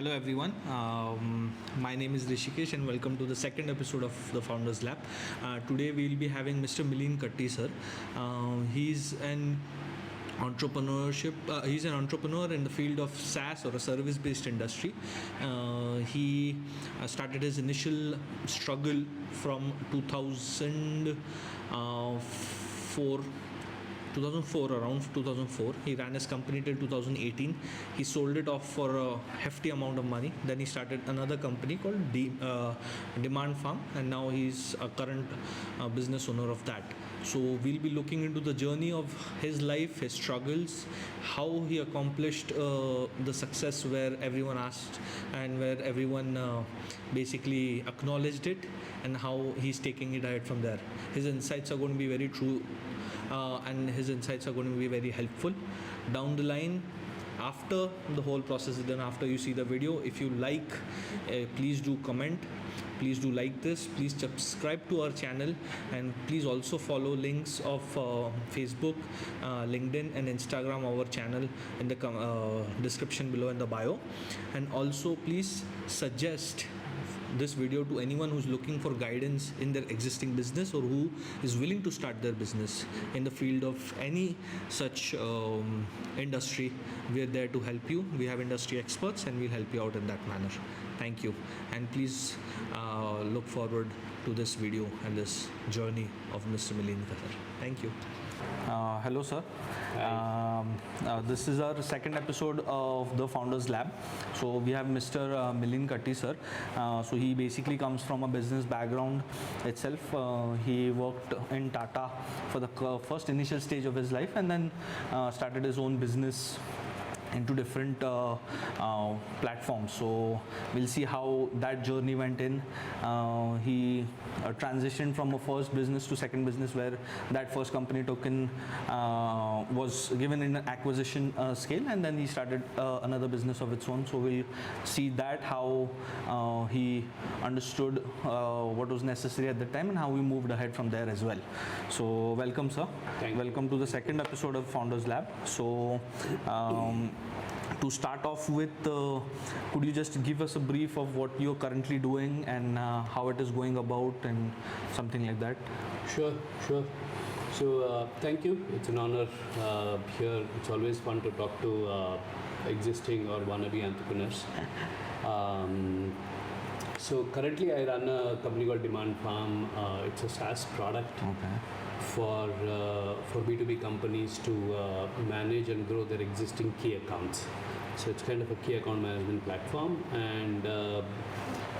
Hello everyone, my name is Rishikesh and welcome to the second episode of the Founders Lab. Today we will be having Mr. Milind Katti sir. He's an he's an entrepreneur in the field of SaaS or a service-based industry. He started his initial struggle from 2004, around 2004. He ran his company till 2018. He sold it off for a hefty amount of money. Then he started another company called DemandFarm, and now he's a current business owner of that. So we'll be looking into the journey of his life, his struggles, how he accomplished the success where everyone asked and where everyone basically acknowledged it, and how he's taking it ahead from there. His insights are going to be very true. And his insights are going to be very helpful down the line. After the whole process is done, after you see the video, if you like, please do comment, please do like this, please subscribe to our channel, and please also follow links of Facebook, LinkedIn and Instagram, our channel, in the description below in the bio. And also please suggest this video to anyone who's looking for guidance in their existing business or who is willing to start their business in the field of any such industry. We are there to help you. We have industry experts and we'll help you out in that manner. Thank you, and please look forward to this video and this journey of Mr. Milind Katti. Thank you. Hello sir. This is our second episode of the Founders Lab. So we have Mr. Milind Katti sir. So he basically comes from a business background itself. He worked in Tata for the first initial stage of his life, and then started his own business into different platforms. So we'll see how that journey went in. He transitioned from a first business to second business, where that first company token was given in an acquisition scale, and then he started another business of its own. So we'll see that how he understood what was necessary at the time and how we moved ahead from there as well. So welcome sir. Welcome to the second episode of Founders Lab. So to start off with, could you just give us a brief of what you're currently doing and how it is going about and something like that? Sure. So thank you. It's an honor here. It's always fun to talk to existing or wannabe entrepreneurs. So currently I run a company called DemandFarm. It's a SaaS product. Okay. For B2B companies to manage and grow their existing key accounts. So it's kind of a key account management platform, and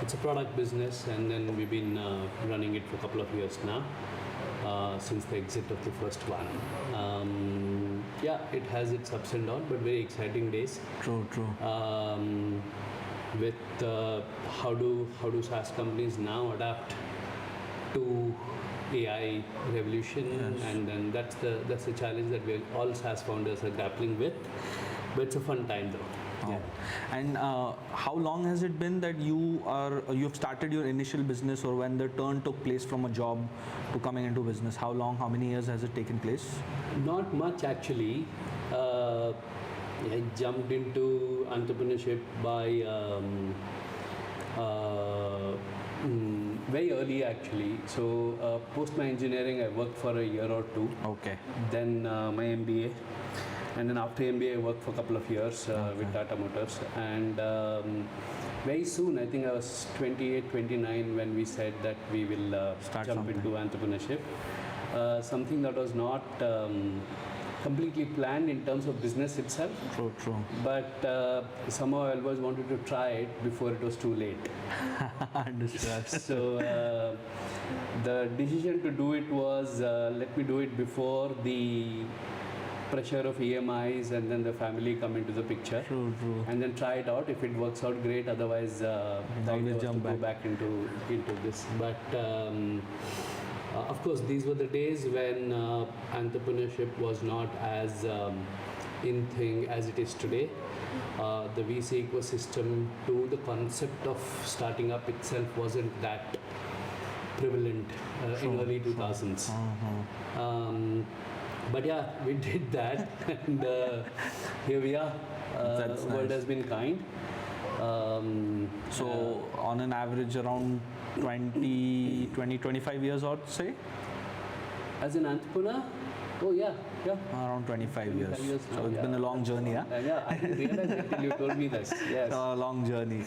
it's a product business, and then we've been running it for a couple of years now, since the exit of the first one. It has its ups and downs, but very exciting days. True. With how do SaaS companies now adapt to AI revolution? Yes. And then that's the challenge that all SaaS founders are grappling with, but it's a fun time though. Yeah. And how long has it been that you've started your initial business, or when the turn took place from a job to coming into business? How many years has it taken place? Not much actually. I jumped into entrepreneurship by very early actually. So post my engineering, I worked for a year or two. Okay. Then my MBA, and then after MBA I worked for a couple of years with Tata Motors, and very soon, I think I was 28, 29 when we said that we will jump into entrepreneurship. Something that was not completely planned in terms of business itself. True. But somehow I always wanted to try it before it was too late. Understood. So the decision to do it was let me do it before the pressure of EMIs and then the family come into the picture. True. And then try it out. If it works out, great. Otherwise, the idea was to go back into this. But of course, these were the days when entrepreneurship was not as in thing as it is today. The VC ecosystem to the concept of starting up itself wasn't that prevalent in early 2000s. But yeah, we did that, and here we are. The world has been kind. So on an average around 25 years, I'd say. As an entrepreneur? Oh yeah. Around 25 years. So it's been a long journey, huh? Yeah, I didn't realize it till you told me this. Yes. A long journey.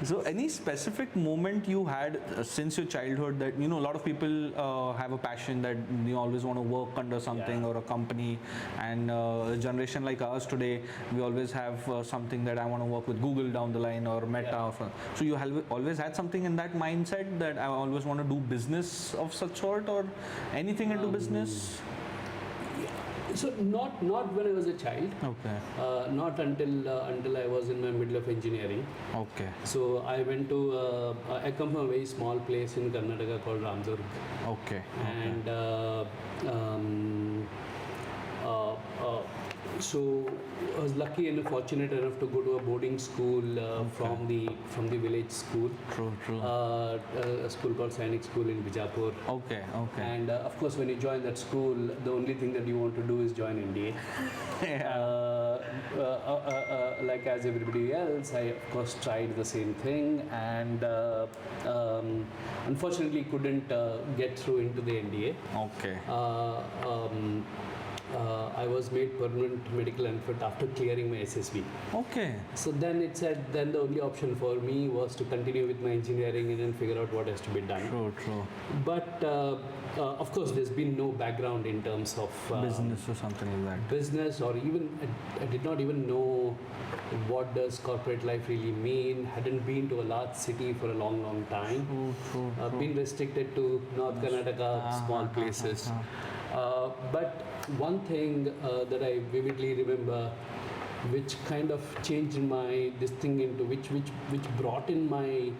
So any specific moment you had since your childhood that, a lot of people have a passion that you always want to work under something or a company, and a generation like ours today, we always have something that I want to work with Google down the line or Meta. So you have always had something in that mindset that I always want to do business of such sort or anything into business? So not when I was a child. Okay. Not until I was in my middle of engineering. Okay. So I went to I come from a very small place in Karnataka called Ramdurg. Okay. And so I was lucky and fortunate enough to go to a boarding school from the village school. True. A school called Sainik School in Bijapur. Okay. And of course, when you join that school, the only thing that you want to do is join NDA. Like as everybody else, I of course tried the same thing, and unfortunately couldn't get through into the NDA. Okay. I was made permanent medical unfit after clearing my SSB. Okay. So then it said, then the only option for me was to continue with my engineering and then figure out what has to be done. True. But of course, there's been no background in terms of business or something like that. Business, or even I did not even know what does corporate life really mean. Hadn't been to a large city for a long time. True. Been restricted to North Karnataka, small places. But one thing that I vividly remember, which kind of changed my this thing into which brought in my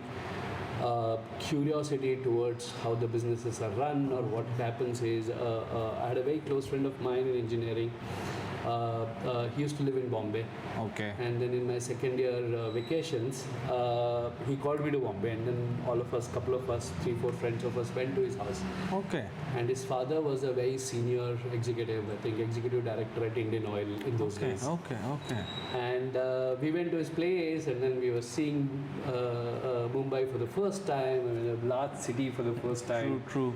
curiosity towards how the businesses are run or what happens is I had a very close friend of mine in engineering. He used to live in Bombay. Okay. And then in my second year vacations, he called me to Bombay, and then all of us, couple of us, 3-4 friends of us went to his house. Okay. And his father was a very senior executive, I think executive director at Indian Oil in those days. Okay. And we went to his place, and then we were seeing Mumbai for the first time, I mean, a large city for the first time. True.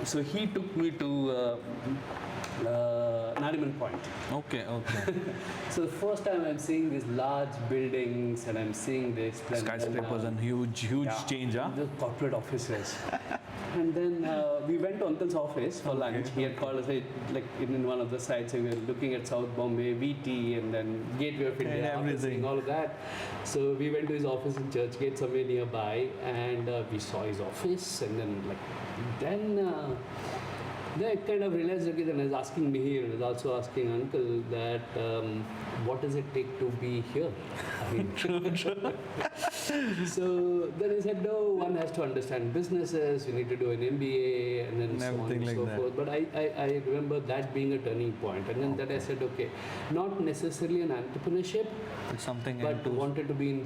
So he took me to Nariman Point. Okay. So the first time I'm seeing these large buildings and I'm seeing this Skyscrapers and huge change, huh? The corporate offices. And then we went to Uncle's office for lunch. He had called us like in one of the sites. We were looking at South Bombay, VT, and then Gateway of India, and everything, all of that. So we went to his office in Churchgate, somewhere nearby, and we saw his office. And then I kind of realized, okay, then I was asking Mihir, I was also asking Uncle that what does it take to be here? I mean, so then he said, no, one has to understand businesses, you need to do an MBA, and then so on and so forth. But I remember that being a turning point. And then that I said, okay, not necessarily an entrepreneurship, it's something but wanted to be in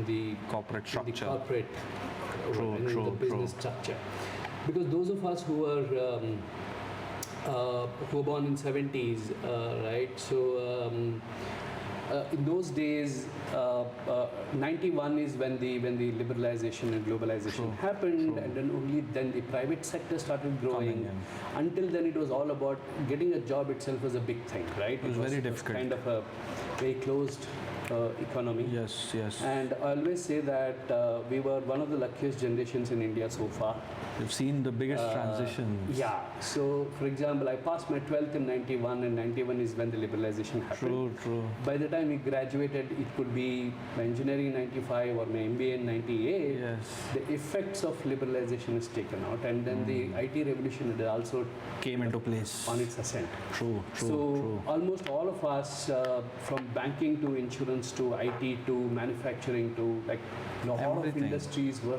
the corporate structure. In the corporate, True. the business structure. Because those of us who were born in 70s, right? So in those days, 91 is when the liberalization and globalization happened, and then only then the private sector started growing. Until then, it was all about getting a job itself was a big thing, right? It was very difficult. Kind of a very closed economy. Yes. And I always say that we were one of the luckiest generations in India so far. We've seen the biggest transitions. Yeah. So, for example, I passed my 12th in 91, and 91 is when the liberalization happened. True. By the time we graduated, it could be my engineering in 95 or my MBA in 98. Yes. The effects of liberalization is taken out, and then the IT revolution had also came into place on its ascent. True. Almost all of us, from banking to insurance to IT to manufacturing to a lot of industries were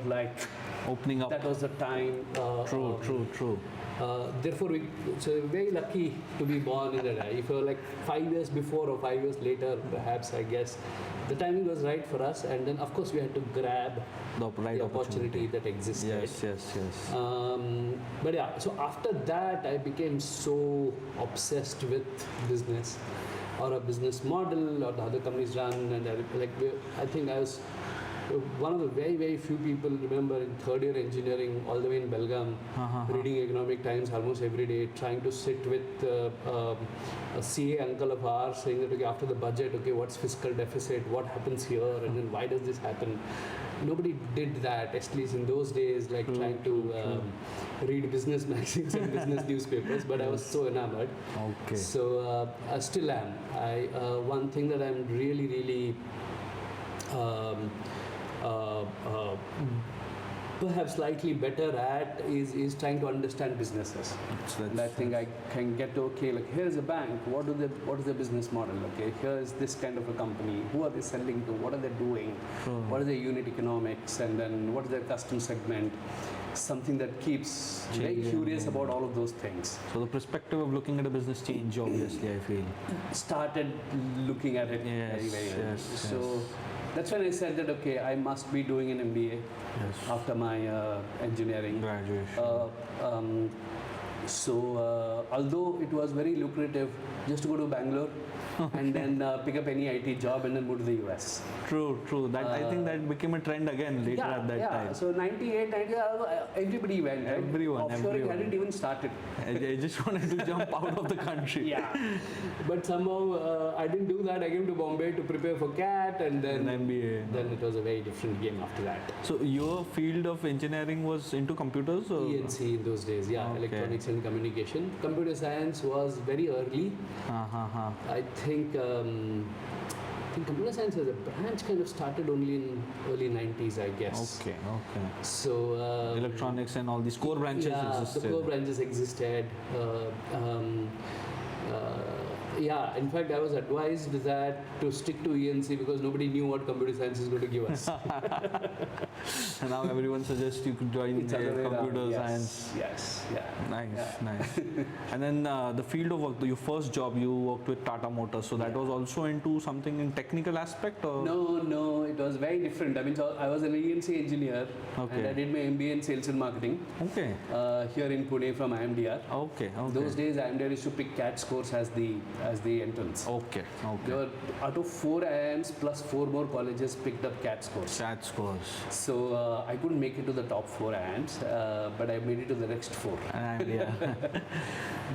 opening up. That was the time. True. Therefore, so we're very lucky to be born in that. If you were 5 years before or 5 years later, perhaps, I guess, the timing was right for us. And then, of course, we had to grab the right opportunity that existed. Yes. But yeah, so after that, I became so obsessed with business. or a business model or the other companies run. And I think I was one of the very, very few people remember in third year engineering all the way in Belgaum, reading Economic Times almost every day, trying to sit with a CA uncle of ours saying that, okay, after the budget, okay, what's fiscal deficit, what happens here, and then why does this happen? Nobody did that, at least in those days, like trying to read business magazines and business newspapers, but I was so enamored. Okay. So I still am. One thing that I'm really, really perhaps slightly better at is trying to understand businesses. And I think I can get to, okay, like here's a bank, what is the business model? Okay, here is this kind of a company, who are they selling to, what are they doing, what is their unit economics, and then what is their customer segment? Something that keeps very curious about all of those things. So the perspective of looking at a business changed, obviously, I feel. Started looking at it very, very early. So that's when I said that, okay, I must be doing an MBA after my engineering graduation. Although it was very lucrative just to go to Bangalore and then pick up any IT job and then move to the US. True. That I think that became a trend again later at that time. So 98, 90, everybody went. Everyone. Offshoring hadn't even started. I just wanted to jump out of the country. But somehow I didn't do that. I came to Bombay to prepare for CAT and then MBA. Then it was a very different game after that. So your field of engineering was into computers? Or? ENC in those days, electronics and communication. Computer science was very early. I think computer science as a branch kind of started only in early 90s, I guess. Okay. So electronics and all these core branches existed. The core branches existed. In fact, I was advised that to stick to ENC because nobody knew what computer science is going to give us. And now everyone suggests you could join computer science. Yes. Nice. And then the field of work, your first job, you worked with Tata Motors. So that was also into something in technical aspect? Or? No, it was very different. I mean, so I was an ENC engineer and I did my MBA in sales and marketing. Okay. Here in Pune from IMDR. Okay. Those days, IMDR used to pick CAT scores as the entrance. Okay. There were out of 4 IIMs plus 4 more colleges picked up CAT scores. So I couldn't make it to the top 4 IIMs, but I made it to the next 4.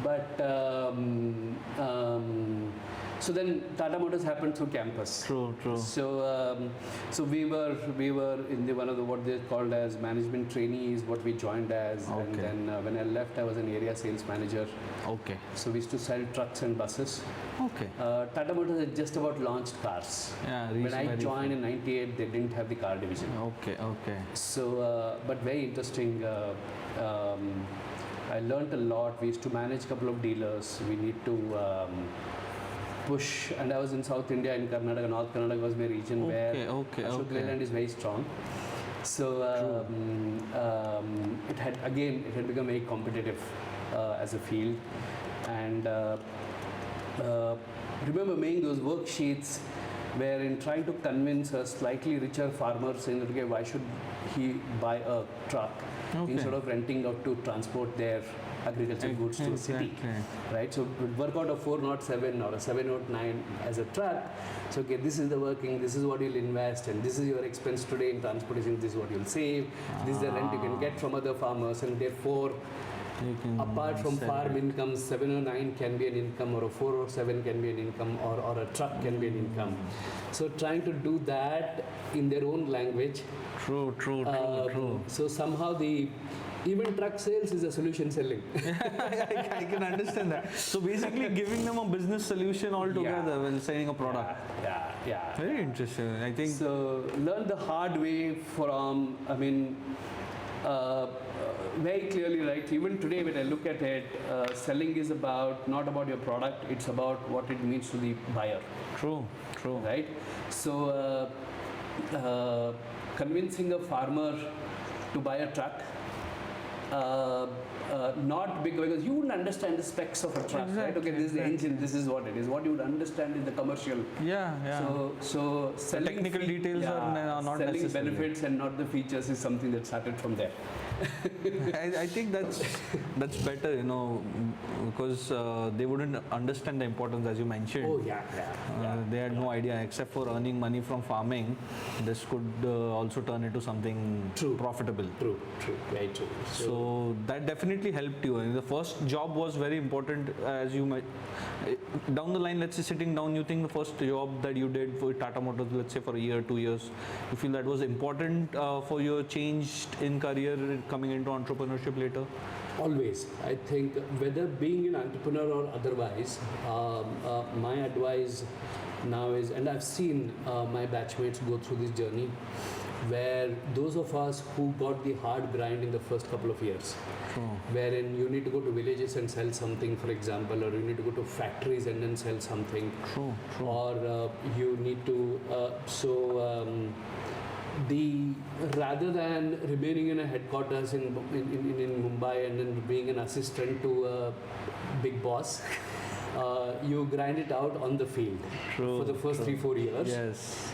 But so then Tata Motors happened through campus. True. So we were in the one of the what they called as management trainees, what we joined as, and then when I left, I was an area sales manager. Okay. So we used to sell trucks and buses. Okay. Tata Motors had just about launched cars. When I joined in '98, they didn't have the car division. Okay. So, but very interesting. I learned a lot. We used to manage a couple of dealers. We need to push, and I was in South India, in Karnataka. North Karnataka was my region where Ashok Leyland is very strong. So it had become very competitive as a field, and remember making those worksheets where in trying to convince a slightly richer farmer saying that, okay, why should he buy a truck instead of renting out to transport their agricultural goods to a city, right? So it would work out a 407 or a 709 as a truck. So okay, this is the working, this is what you'll invest, and this is your expense today in transportation, this is what you'll save, this is the rent you can get from other farmers, and therefore apart from farm income, 709 can be an income, or a 407 can be an income, or a truck can be an income. So trying to do that in their own language. True. So somehow even truck sales is a solution selling. I can understand that. So basically giving them a business solution altogether when selling a product. Yeah. Very interesting, I think. So learn the hard way from, very clearly, right? Even today when I look at it, selling is not about your product, it's about what it means to the buyer. True. Right? So convincing a farmer to buy a truck not because you wouldn't understand the specs of a truck, right? Okay, this is the engine, this is what it is. What you would understand is the commercial. So The selling technical details are not selling necessary. benefits and not the features is something that started from there. I think that's better, because they wouldn't understand the importance, as you mentioned. Oh yeah. They had no idea, except for earning money from farming. This could also turn into something profitable. True, very true. So that definitely helped you. And the first job was very important, as you might. Down the line, let's say sitting down, you think the first job that you did for Tata Motors, let's say for a year, 2 years, you feel that was important for your change in career coming into entrepreneurship later? Always. I think whether being an entrepreneur or otherwise, my advice now is, and I've seen my batchmates go through this journey, where those of us who got the hard grind in the first couple of years, wherein you need to go to villages and sell something, for example, or you need to go to factories and then sell something, or you need to, rather than remaining in a headquarters in Mumbai and then being an assistant to a big boss, you grind it out on the field for the first 3-4 years. Yes.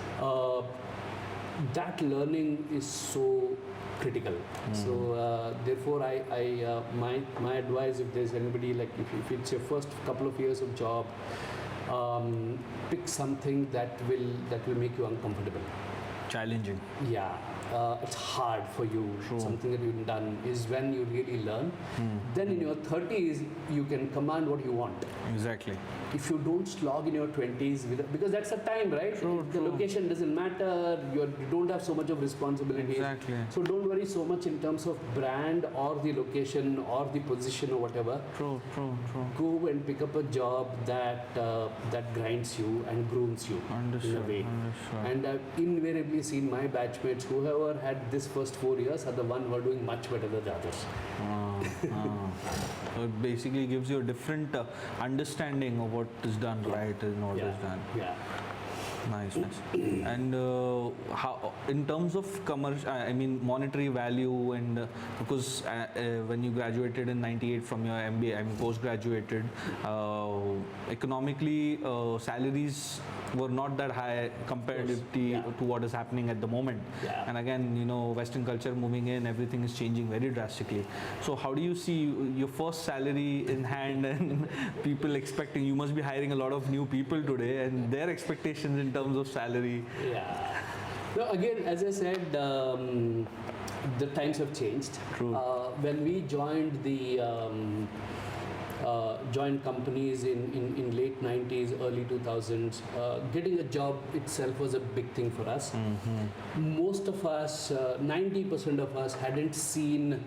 That learning is so critical. So therefore, my advice, if there's anybody, like if it's your first couple of years of job, pick something that will make you uncomfortable. Challenging. Yeah, it's hard for you. Something that you've done is when you really learn. Then in your 30s, you can command what you want. Exactly. If you don't slog in your 20s, because that's the time, right? The location doesn't matter. You don't have so much of responsibility. Exactly. So don't worry so much in terms of brand or the location or the position or whatever. True. Go and pick up a job that grinds you and grooms you in a way. And I've invariably seen my batchmates, whoever had this first 4 years, are the one who are doing much better than the others. So it basically gives you a different understanding of what is done right and what is done. Yeah. Nice. And how, in terms of monetary value, and because when you graduated in '98 from your MBA, post-graduated, economically salaries were not that high compared to what is happening at the moment. And again, Western culture moving in, everything is changing very drastically. So how do you see your first salary in hand and people expecting? You must be hiring a lot of new people today, and their expectations in terms of salary. Yeah. No, again, as I said, the times have changed. True. When we joined joined companies in late 90s, early 2000s, getting a job itself was a big thing for us. Most of us, 90% of us hadn't seen,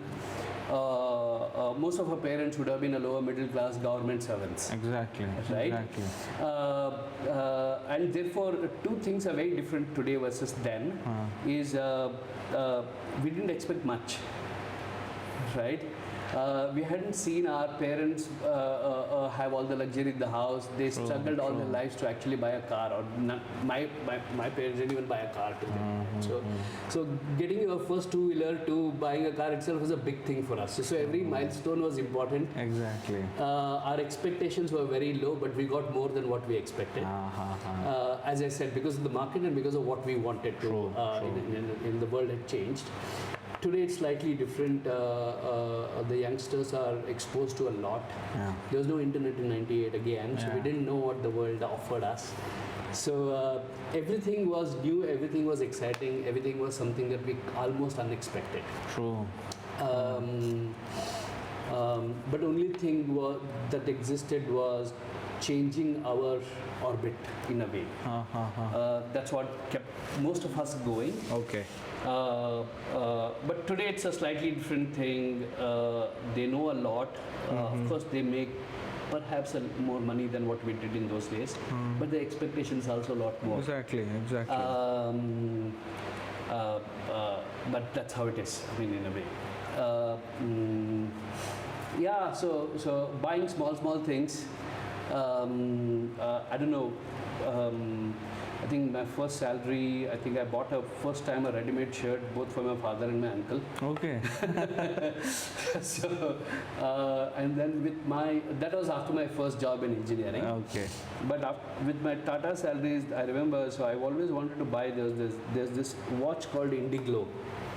most of our parents would have been a lower middle class government servants. Exactly. Right? Exactly. And therefore, two things are very different today versus then. Is we didn't expect much, right? We hadn't seen our parents have all the luxury in the house. They struggled all their lives to actually buy a car, or not, my parents didn't even buy a car today. So getting your first two-wheeler to buying a car itself was a big thing for us. So every milestone was important. Exactly. Our expectations were very low, but we got more than what we expected. As I said, because of the market and because of what we wanted to, in the world had changed. Today it's slightly different. The youngsters are exposed to a lot. There was no internet in '98 again, so we didn't know what the world offered us. So everything was new, everything was exciting, everything was something that we almost unexpected. True. But only thing that existed was changing our orbit in a way. That's what kept most of us going. Okay. But today it's a slightly different thing. They know a lot. Of course, they make perhaps more money than what we did in those days, but the expectation is also a lot more. Exactly. But that's how it is. I mean, in a way. So buying small things. I don't know. think my first salary, I think I bought first time a ready-made shirt, both for my father and my uncle. Okay. So, and then that was after my first job in engineering. Okay. But with my Tata salaries, I remember, so I've always wanted to buy, there's this watch called Indiglo.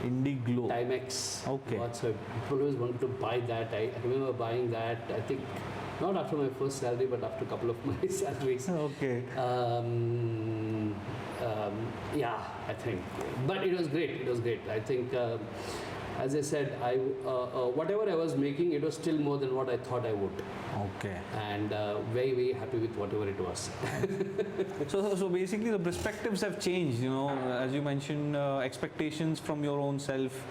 Indiglo. Timex. Okay. Watch. So I always wanted to buy that. I remember buying that, I think, not after my first salary, but after a couple of my salaries. Okay. Yeah, I think. But it was great. I think, as I said, whatever I was making, it was still more than what I thought I would. Okay. And very, very happy with whatever it was. So basically the perspectives have changed, you know, as you mentioned, expectations from your own self,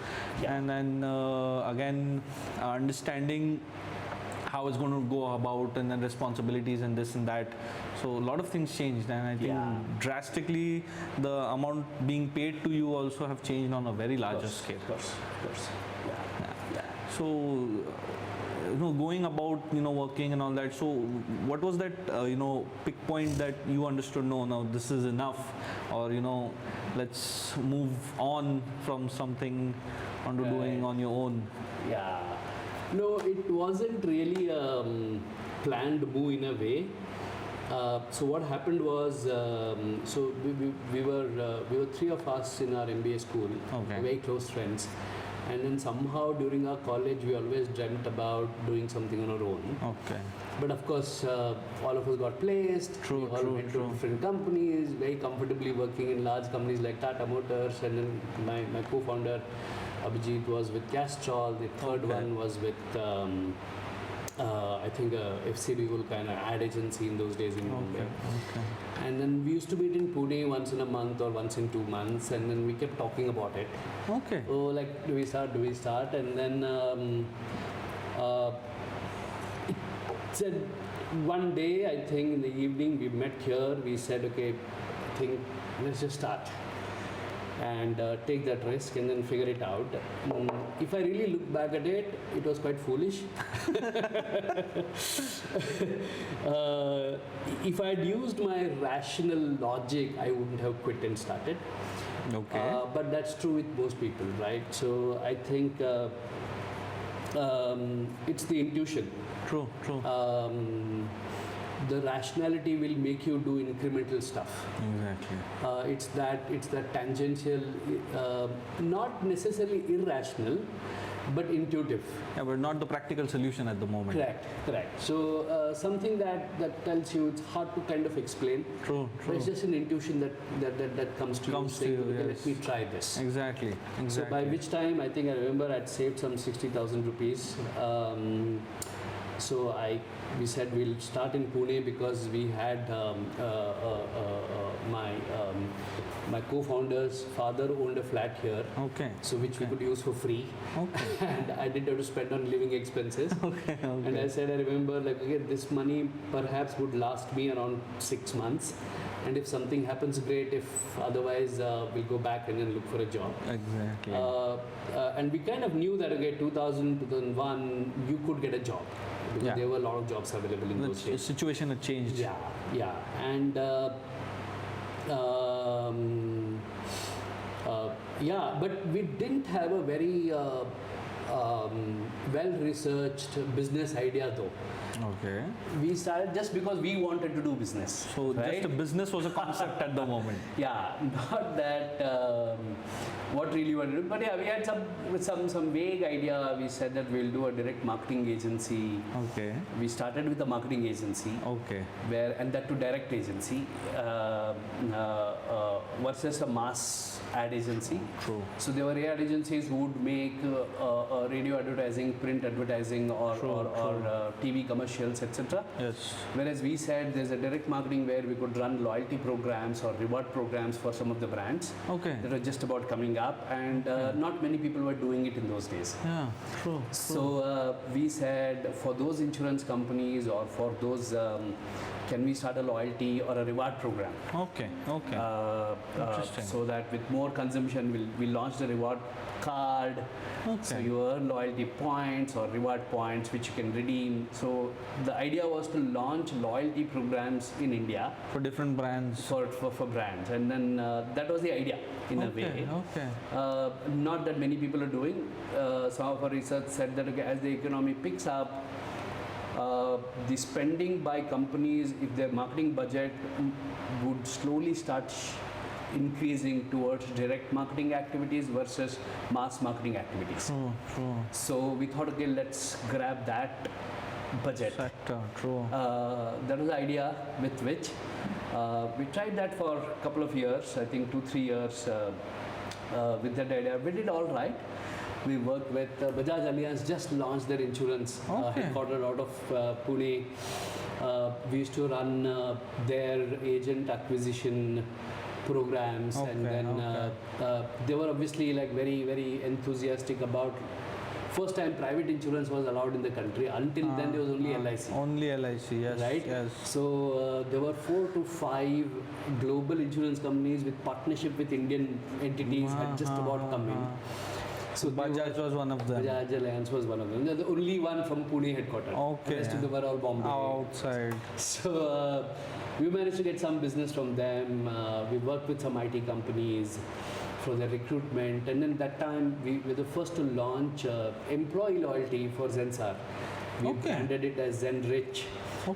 and then again understanding how it's going to go about, and then responsibilities and this and that. So a lot of things changed, and I think drastically the amount being paid to you also have changed on a very larger scale. Of course. Yeah. So, you know, going about, you know, working and all that. So, what was that, you know, pick point that you understood? No, now this is enough, or you know, let's move on from something onto doing on your own. Yeah. No, it wasn't really a planned move in a way. So what happened was, so we were three of us in our MBA school, very close friends, and then somehow during our college we always dreamt about doing something on our own. Okay. But of course, all of us got placed. We all went to different companies, very comfortably working in large companies like Tata Motors, and then my co-founder Abhijit was with Castrol. The third one was with I think FCB kind of ad agency in those days in Mumbai. Okay. And then we used to meet in Pune once in a month or once in 2 months, and then we kept talking about it. Okay. Oh, like, do we start? And then it said one day, I think in the evening, we met here. We said, okay, I think let's just start and take that risk and then figure it out. If I really look back at it, it was quite foolish. If I had used my rational logic, I wouldn't have quit and started. Okay. But that's true with most people, right? So I think it's the intuition. True. The rationality will make you do incremental stuff. Exactly. It's that tangential, not necessarily irrational, but intuitive. Yeah, but not the practical solution at the moment. Correct. So something that tells you, it's hard to kind of explain. True. But it's just an intuition that comes to you, saying, okay, let me try this. Exactly. So by which time, I think I remember I'd saved some 60,000 rupees. So we said we'll start in Pune because we had my co-founder's father owned a flat here. Okay. So which we could use for free. Okay. And I didn't have to spend on living expenses. Okay. And I said, I remember, like, okay, this money perhaps would last me around 6 months. And if something happens, great. If otherwise, we'll go back and then look for a job. Exactly. And we kind of knew that, okay, 2000, 2001, you could get a job. Because there were a lot of jobs available in those days. The situation had changed. Yeah. And but we didn't have a very well-researched business idea though. Okay. We started just because we wanted to do business. So just the business was a concept at the moment. Yeah, not that what really we wanted to do. But yeah, we had some vague idea. We said that we'll do a direct marketing agency. Okay. We started with a marketing agency. Okay. And that to direct agency versus a mass ad agency. True. So there were ad agencies who would make radio advertising, print advertising, or TV commercials, etc. Yes. Whereas we said there's a direct marketing where we could run loyalty programs or reward programs for some of the brands. Okay. That were just about coming up, and not many people were doing it in those days. Yeah. True. So we said for those insurance companies or for those, can we start a loyalty or a reward program? Okay. So that with more consumption, we launched a reward card. So you earn loyalty points or reward points which you can redeem. So the idea was to launch loyalty programs in India For different brands. for brands, and then that was the idea in a way. Not that many people are doing. Some of our research said that as the economy picks up, the spending by companies, if their marketing budget would slowly start increasing towards direct marketing activities versus mass marketing activities. So we thought, okay, let's grab that budget. That was the idea with which we tried that for a couple of years, I think 2-3 years with that idea. We did all right. We worked with Bajaj Allianz, just launched their insurance, headquartered out of Pune. We used to run their agent acquisition programs, and then they were obviously like very, very enthusiastic about. First time private insurance was allowed in the country. Until then, there was only LIC. Only LIC, yes. Right? Yes. So there were 4 to 5 global insurance companies with partnership with Indian entities had just about come in. So Bajaj was one of them. Bajaj Allianz was one of them. They're the only one from Pune headquarters. The rest of them were all Bombay. Outside. So we managed to get some business from them. We worked with some IT companies for their recruitment, and then that time we were the first to launch employee loyalty for Zensar. We branded it as Zen Rich.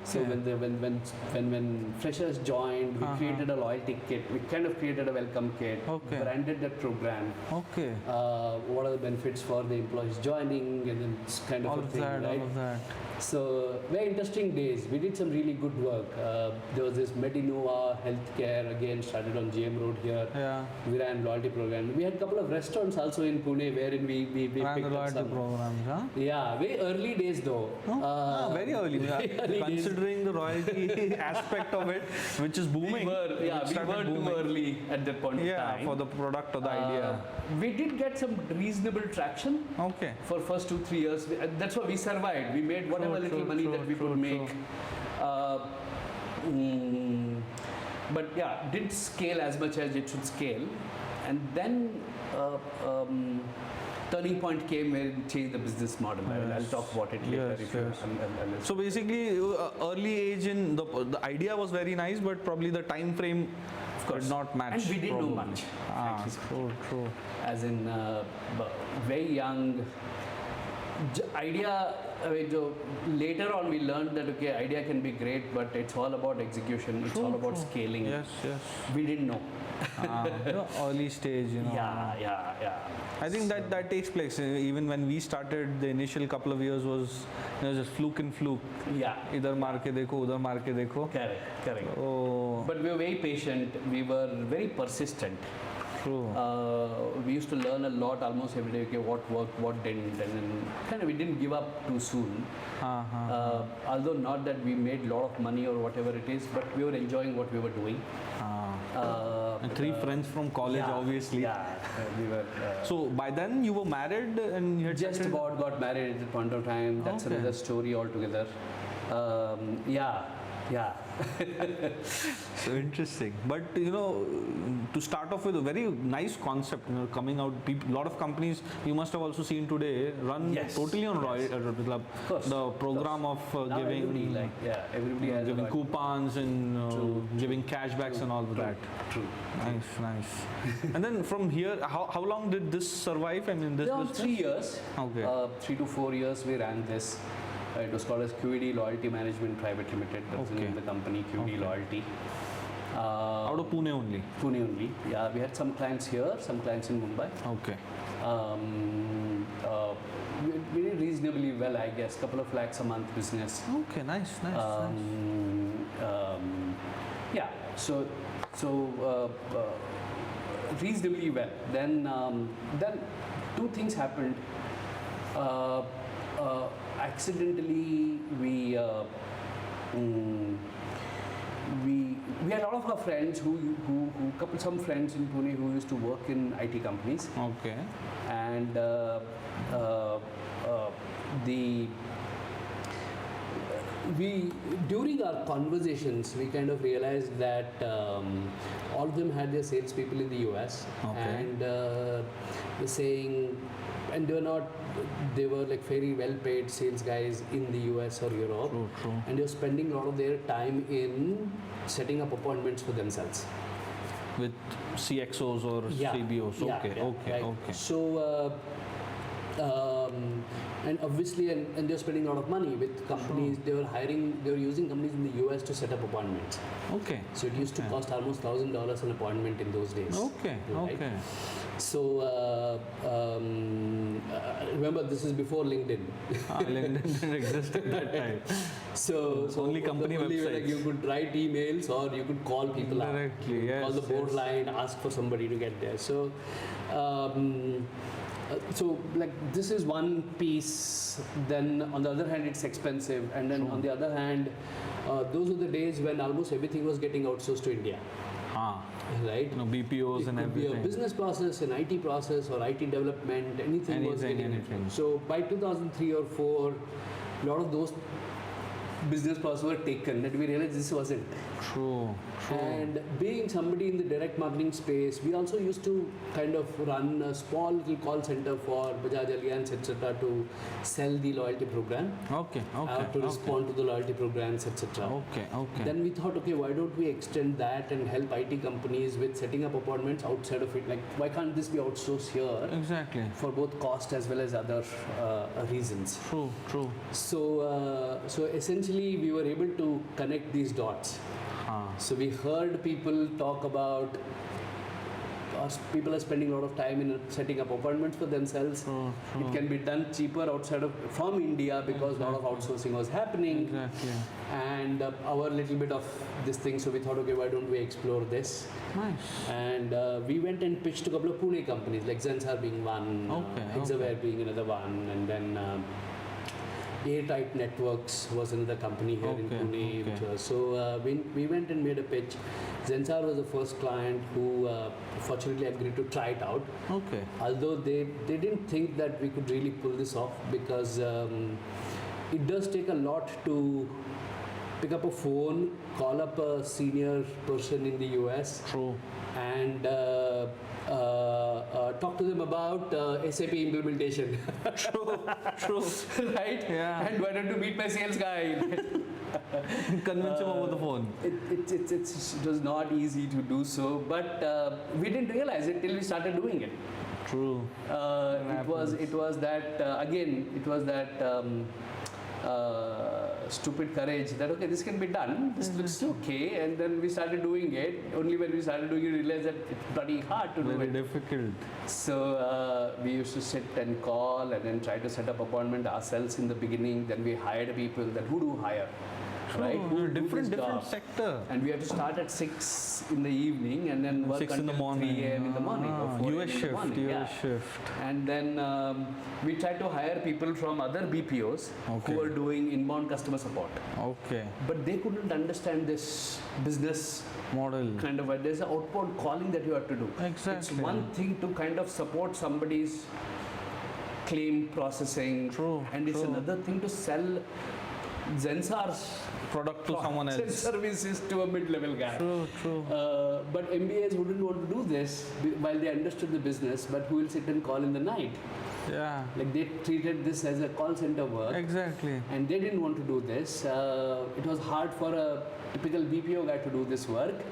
So when freshers joined, we created a loyalty kit. We kind of created a welcome kit, branded that program. What are the benefits for the employees joining, and then it's kind of a thing, right? All of that. So very interesting days. We did some really good work. There was this Medinova Healthcare, again started on GM Road here. We ran loyalty program. We had a couple of restaurants also in Pune wherein we picked up loyalty some programs. very early days though. Very early. Considering the royalty aspect of it, which is booming. We were too early at that point in time. For the product or the idea. We did get some reasonable traction. For first 2-3 years. That's why we survived. We made whatever little money that we could make. But didn't scale as much as it should scale. And then turning point came where it changed the business model. I'll talk about it later. So basically, early age in the idea was very nice, but probably the time frame did not match. And we didn't know much. True. As in very young. Idea, later on we learned that idea can be great, but it's all about execution. It's all about scaling. Yes. We didn't know. Early stage, I think that takes place. Even when we started, the initial couple of years was just fluke. Idhar maar ke dekho, udhar maar ke dekho. Correct. But we were very patient. We were very persistent. True. We used to learn a lot almost every day. What worked, what didn't, and then kind of we didn't give up too soon. Although not that we made a lot of money or whatever it is, but we were enjoying what we were doing. And 3 friends from college, obviously. We were. So by then you were married, and you had just about got married at the point of time. That's another story altogether. So interesting. But to start off with, a very nice concept, coming out. A lot of companies you must have also seen today run totally on the program of giving everybody has giving coupons and giving cashbacks and all of that. True. Nice. And then from here, how long did this survive? I mean, this business? 3 years. 3 to 4 years we ran this. It was called as QED Loyalty Management Private Limited. That's the name of the company, QED Loyalty. Out of Pune only? Pune only. Yeah, we had some clients here, some clients in Mumbai. We did reasonably well, I guess. Couple of lakhs a month business. Nice. So reasonably well. Then 2 things happened. Accidentally, we had a lot of our friends some friends in Pune who used to work in IT companies. And during our conversations, we kind of realized that all of them had their salespeople in the US, and they're saying, and they were like very well-paid sales guys in the US or Europe, and they were spending a lot of their time in setting up appointments for themselves with CXOs or CBOs. Okay. So. And obviously, and they're spending a lot of money with companies. They were using companies in the US to set up appointments. Okay. So it used to cost almost $1,000 an appointment in those days. Okay. So remember, this is before LinkedIn. LinkedIn didn't exist at that time. So only company websites. Like you could write emails or you could call people directly. Yes, call the board line, ask for somebody to get there. So. So like this is one piece, then on the other hand it's expensive, and then on the other hand those were the days when almost everything was getting outsourced to India. Right? BPOs and everything. It could be a business process, an IT process or IT development, anything was getting. So by 2003 or 4, a lot of those business processes were taken and we realized this wasn't. True. And being somebody in the direct marketing space, we also used to kind of run a small little call center for Bajaj Allianz, etc. to sell the loyalty program. To respond to the loyalty programs, etc. Then we thought, why don't we extend that and help IT companies with setting up appointments outside of it? Like, why can't this be outsourced here? Exactly. For both cost as well as other reasons. True. So essentially, we were able to connect these dots. So we heard people talk about people are spending a lot of time in setting up appointments for themselves. It can be done cheaper from India because a lot of outsourcing was happening. And our little bit of this thing, so we thought, why don't we explore this? Nice. And we went and pitched to a couple of Pune companies, like Zensar being one, Exaware being another one, and then Airtight Networks was another company here in Pune. So we went and made a pitch. Zensar was the first client who fortunately agreed to try it out. Although they didn't think that we could really pull this off because it does take a lot to pick up a phone, call up a senior person in the US. And talk to them about SAP implementation. True. Right? Yeah. And why don't you meet my sales guy? Convince him over the phone. It was not easy to do so, but we didn't realize it till we started doing it. True. It was that stupid courage that this can be done, this looks okay, and then we started doing it. Only when we started doing it, we realized that it's bloody hard to do it. Very difficult. So we used to sit and call and then try to set up appointment ourselves in the beginning. Then we hired people. Then who do hire? Right? Different sector. And we had to start at 6 in the evening and then work until 3 a.m. in the morning. Or 4 US shift. And then we tried to hire people from other BPOs who were doing inbound customer support. But they couldn't understand this business model. Kind of, there's an outbound calling that you have to do. Exactly. It's one thing to kind of support somebody's claim processing. And it's another thing to sell Zensar's product to someone else. Services to a mid-level guy. True. But MBAs wouldn't want to do this while they understood the business, but who will sit and call in the night? Yeah. Like they treated this as a call center work. Exactly. And they didn't want to do this. It was hard for a typical BPO guy to do this work.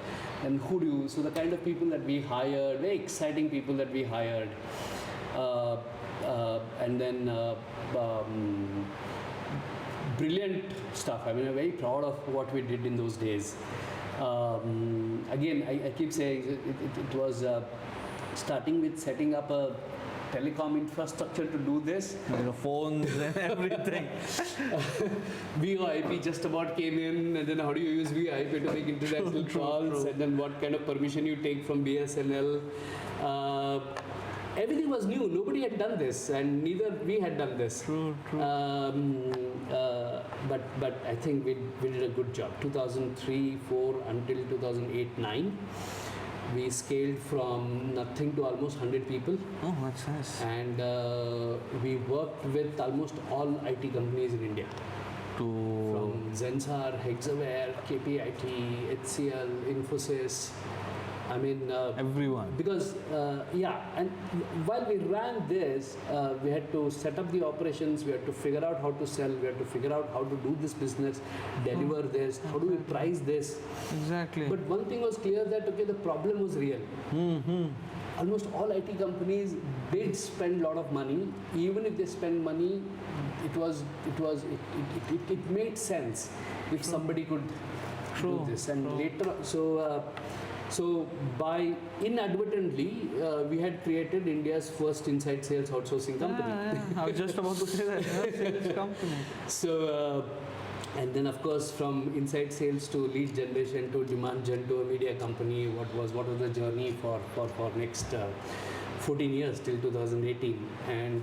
And so the kind of people that we hired, very exciting people that we hired. And then brilliant stuff. I mean, I'm very proud of what we did in those days. Again, I keep saying it was starting with setting up a telecom infrastructure to do this. The phones and everything. VoIP just about came in, and then how do you use VoIP to make international calls, and then what kind of permission you take from BSNL. Everything was new. Nobody had done this, and neither we had done this. True. But I think we did a good job. 2003-4 until 2008-9, we scaled from nothing to almost 100 people. Oh, that's nice. And we worked with almost all IT companies in India. From Zensar, Hexaware, KPIT, HCL, Infosys. I mean, everyone. because and while we ran this, we had to set up the operations, we had to figure out how to sell, we had to figure out how to do this business, deliver this, how do we price this. Exactly. But one thing was clear, that okay, the problem was real. Almost all IT companies did spend a lot of money. Even if they spend money, it made sense if somebody could do this. And later, so by inadvertently, we had created India's first inside sales outsourcing company. I was just about to say that. Sales company. So, and then of course from inside sales to lead generation to demand gen to a media company, what was the journey for next 14 years till 2018. And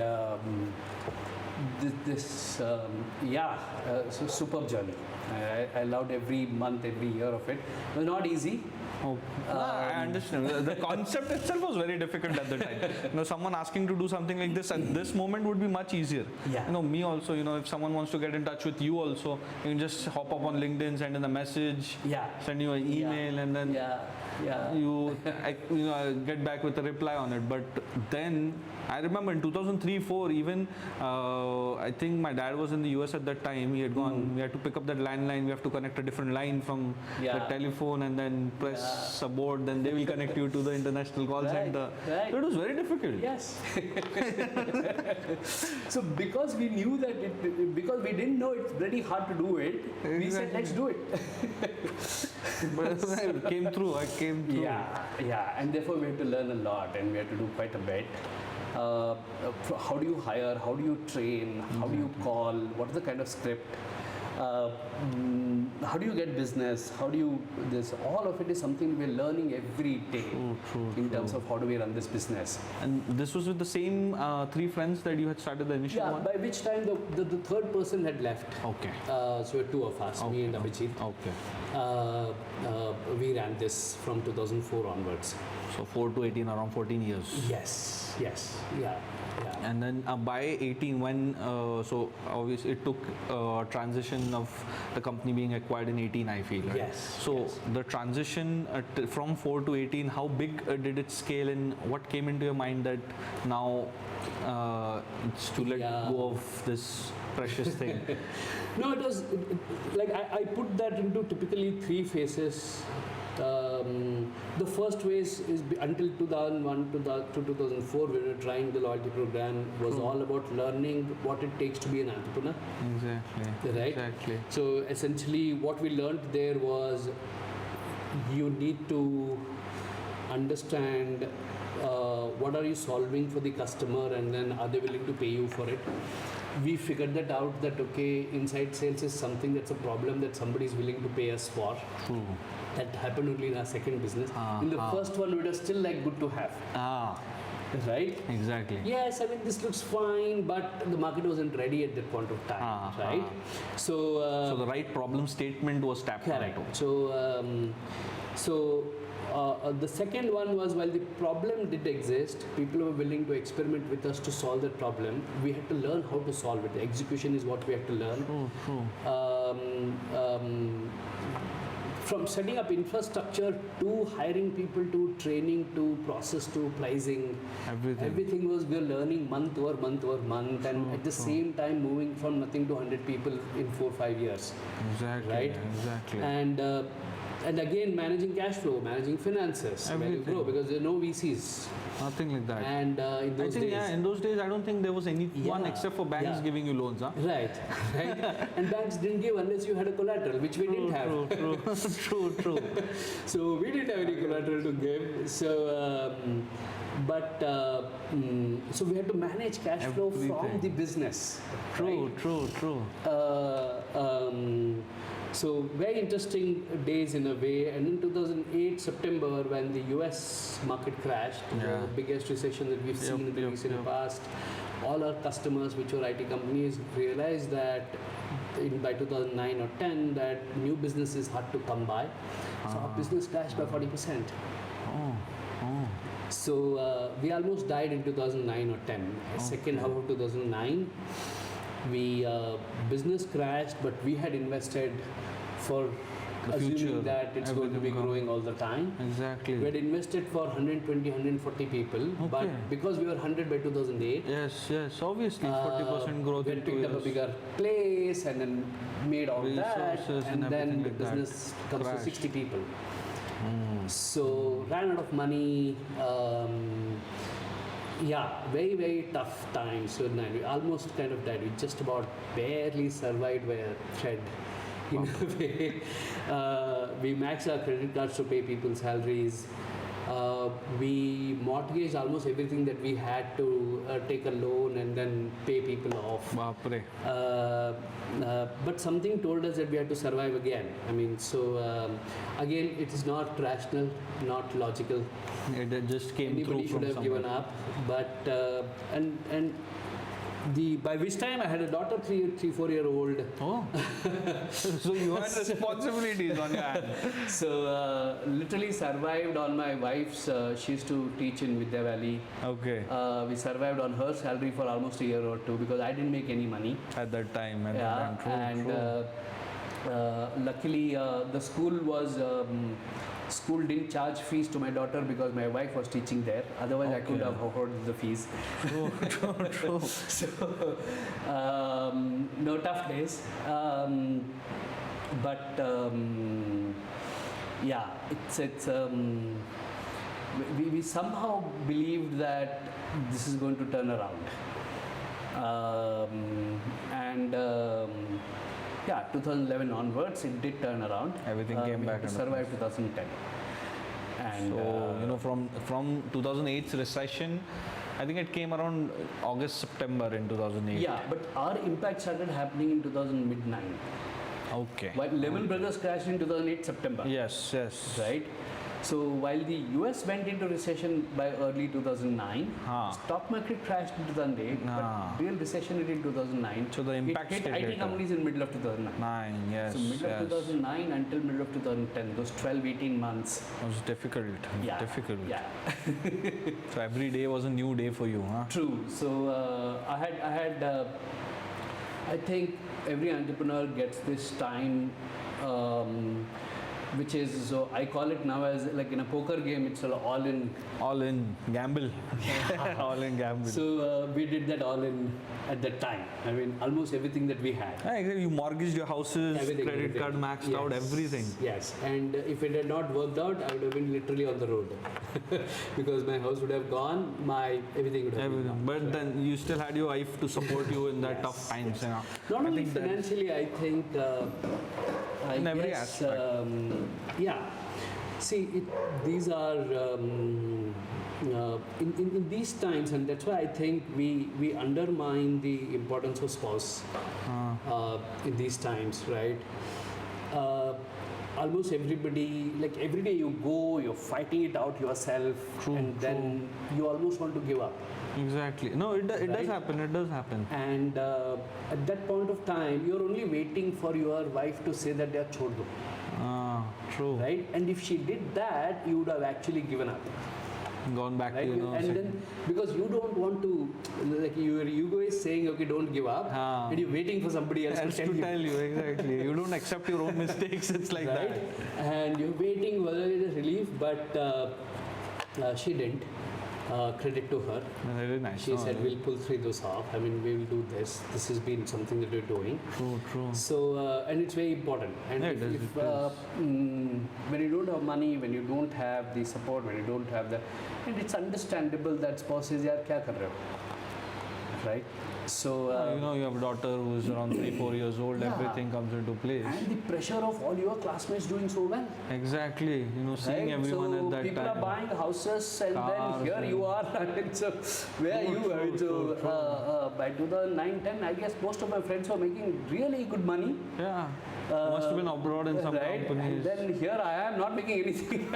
so superb journey. I loved every month, every year of it. It was not easy. I understand. The concept itself was very difficult at the time. Someone asking to do something like this at this moment would be much easier. Yeah. Me also, if someone wants to get in touch with you also, you can just hop up on LinkedIn, send in a message, send you an email, and then you get back with a reply on it. But then I remember in 2003-04, even I think my dad was in the US at that time. He had gone. We had to pick up that landline. We have to connect a different line from the telephone, and then press a board. Then they will connect you to the international call center. Right. So it was very difficult. Yes. So because we knew that, because we didn't know it's very hard to do it, we said let's do it. But I came through. Yeah, and therefore we had to learn a lot, and we had to do quite a bit. How do you hire? How do you train? How do you call? What is the kind of script? How do you get business? How do you this? All of it is something we're learning every day in terms of how do we run this business. And this was with the same three friends that you had started the initial one? By which time the third person had left. Okay. So two of us, me and Abhijit. Okay. We ran this from 2004 onwards. So 4 to 18, around 14 years. Yes. Yeah. And then by 18, when so obviously it took transition of the company being acquired in 18, I feel. Right? Yes. So the transition from 4 to 18, how big did it scale, and what came into your mind that now it's to let go of this precious thing? No, it was like I put that into typically three phases. The first phase is until 2001 to 2004, we were trying the loyalty program, was all about learning what it takes to be an entrepreneur. Exactly. Right? Exactly. So essentially what we learned there was you need to understand what are you solving for the customer, and then are they willing to pay you for it. We figured that out, that okay, inside sales is something that's a problem that somebody is willing to pay us for. That happened only in our second business. In the first one, it was still like good to have. Right? Exactly. Yes, I mean, this looks fine, but the market wasn't ready at that point of time, right? So the right problem statement was tapped correct. into. So the second one was, while the problem did exist, people were willing to experiment with us to solve that problem. We had to learn how to solve it. The execution is what we had to learn. From setting up infrastructure to hiring people to training to process to pricing, everything was we were learning month over month, and at the same time moving from nothing to 100 people in 4 or 5 years. Exactly. Right? Exactly. And again, managing cash flow, managing finances, when you grow, because there are no VCs. Nothing like that. And in those days, in those days, I don't think there was anyone except for banks giving you loans. Right. And banks didn't give unless you had a collateral, which we didn't have. True. So we didn't have any collateral to give. So, so we had to manage cash flow from the business. True. So very interesting days in a way. And in 2008 September, when the US market crashed, the biggest recession that we've seen in the recent past, all our customers, which were IT companies, realized that by 2009 or 10 that new business is hard to come by. So our business crashed by 40%. So we almost died in 2009 or 10. Second half of 2009. we business crashed, but we had invested for The assuming future, that it's going to be everything growing all the time. Exactly. We had invested for 120, 140 people, but Okay. because we were 100 by 2008, Yes, obviously 40% growth we in had 2 picked up a years. bigger place and then made all that, Resources and and then everything the like that. business comes to Crashed. 60 people. Mm. So ran out of money. Very, very tough time. So we almost kind of died. We just about barely survived by a thread. In a way, we maxed our credit cards to pay people's salaries. We mortgaged almost everything that we had to take a loan and then pay people off. Bapre. But something told us that we had to survive again. I mean, so again, it is not rational, not logical. It just came Anybody through should from have given somewhere. up. But and by which time I had a daughter, 4-year-old. Oh, so you had responsibilities on your hand. So literally survived on my wife's. She used to teach in Vidya Valley. Okay. We survived on her salary for almost a year or two because I didn't make any money. At that time, true, And true. luckily the school didn't charge fees to my daughter because my wife was teaching there. Otherwise, I could Okay. have afforded the fees. True. So no tough days. But it's we somehow believed that this is going to turn around. 2011 onwards, it did turn around. Everything came we back had to under survive 2010. And So, from 2008's recession, I think it came around August, September in 2008. yeah, but our impact started happening in 2009. Okay. While Lehman Brothers crashed in 2008 September. Yes. Right? So while the US went into recession by early 2009, stock market crashed in 2008, but real recession hit in 2009. So the impact it hit stayed IT later. companies in middle of 2009. Yes. So middle of 2009 until middle of 2010, those 12-18 months. It was difficult. Yeah. Difficult. Yeah. So every day was a new day for you, huh? True. So I think every entrepreneur gets this time, which is, so I call it now as like in a poker game, it's all in. All in gamble. All in gamble. So we did that all in at that time. I mean, almost everything that we had. Yeah, exactly. You mortgaged your houses, Everything, credit everything. card maxed Yes. out, everything. Yes, and if it had not worked out, I would have been literally on the road because my house would have gone, my everything would have been Everything. gone. But then you still had your wife to support you in that Yes, tough times. You know. Not I only think that- financially, I think. In every guess, aspect. See, these are in these times, and that's why I think we undermine the importance of spouse in these times, right? Almost everybody, like every day you go, you're fighting it out yourself, and then you almost want to give up. Exactly. No, it does Right? happen. It does happen. And at that point of time, you're only waiting for your wife to say that they are chhod do, True. right? And if she did that, you would have actually given up, Gone back right? to And then because you don't want to, like your ego is saying, okay, don't give up, and you're waiting for somebody else Has to to tell tell you exactly. You don't accept your own mistakes. It's like right? that. And you're waiting whether it is relief, but she didn't. Credit to her. Very nice. She said, we'll pull through this off. I mean, we will do this. This has been something that we're doing. True. So, and it's very important. And Yeah, if, it is, if, it is. when you don't have money, when you don't have the support, when you don't have the, and it's understandable that spouse says, yaar, kya kar rahe ho? Right? So, you have a daughter who's around 3-4 years old. Yeah. Everything comes into place. and the pressure of all your classmates doing so well. Exactly. Seeing Right? everyone So at that people time. are buying houses, and Cars, then here you are. And so where are you? I mean, so by 2009-10, I guess most of my friends were making really good money. Yeah. Must have been abroad in some Right? companies. And then here I am not making anything.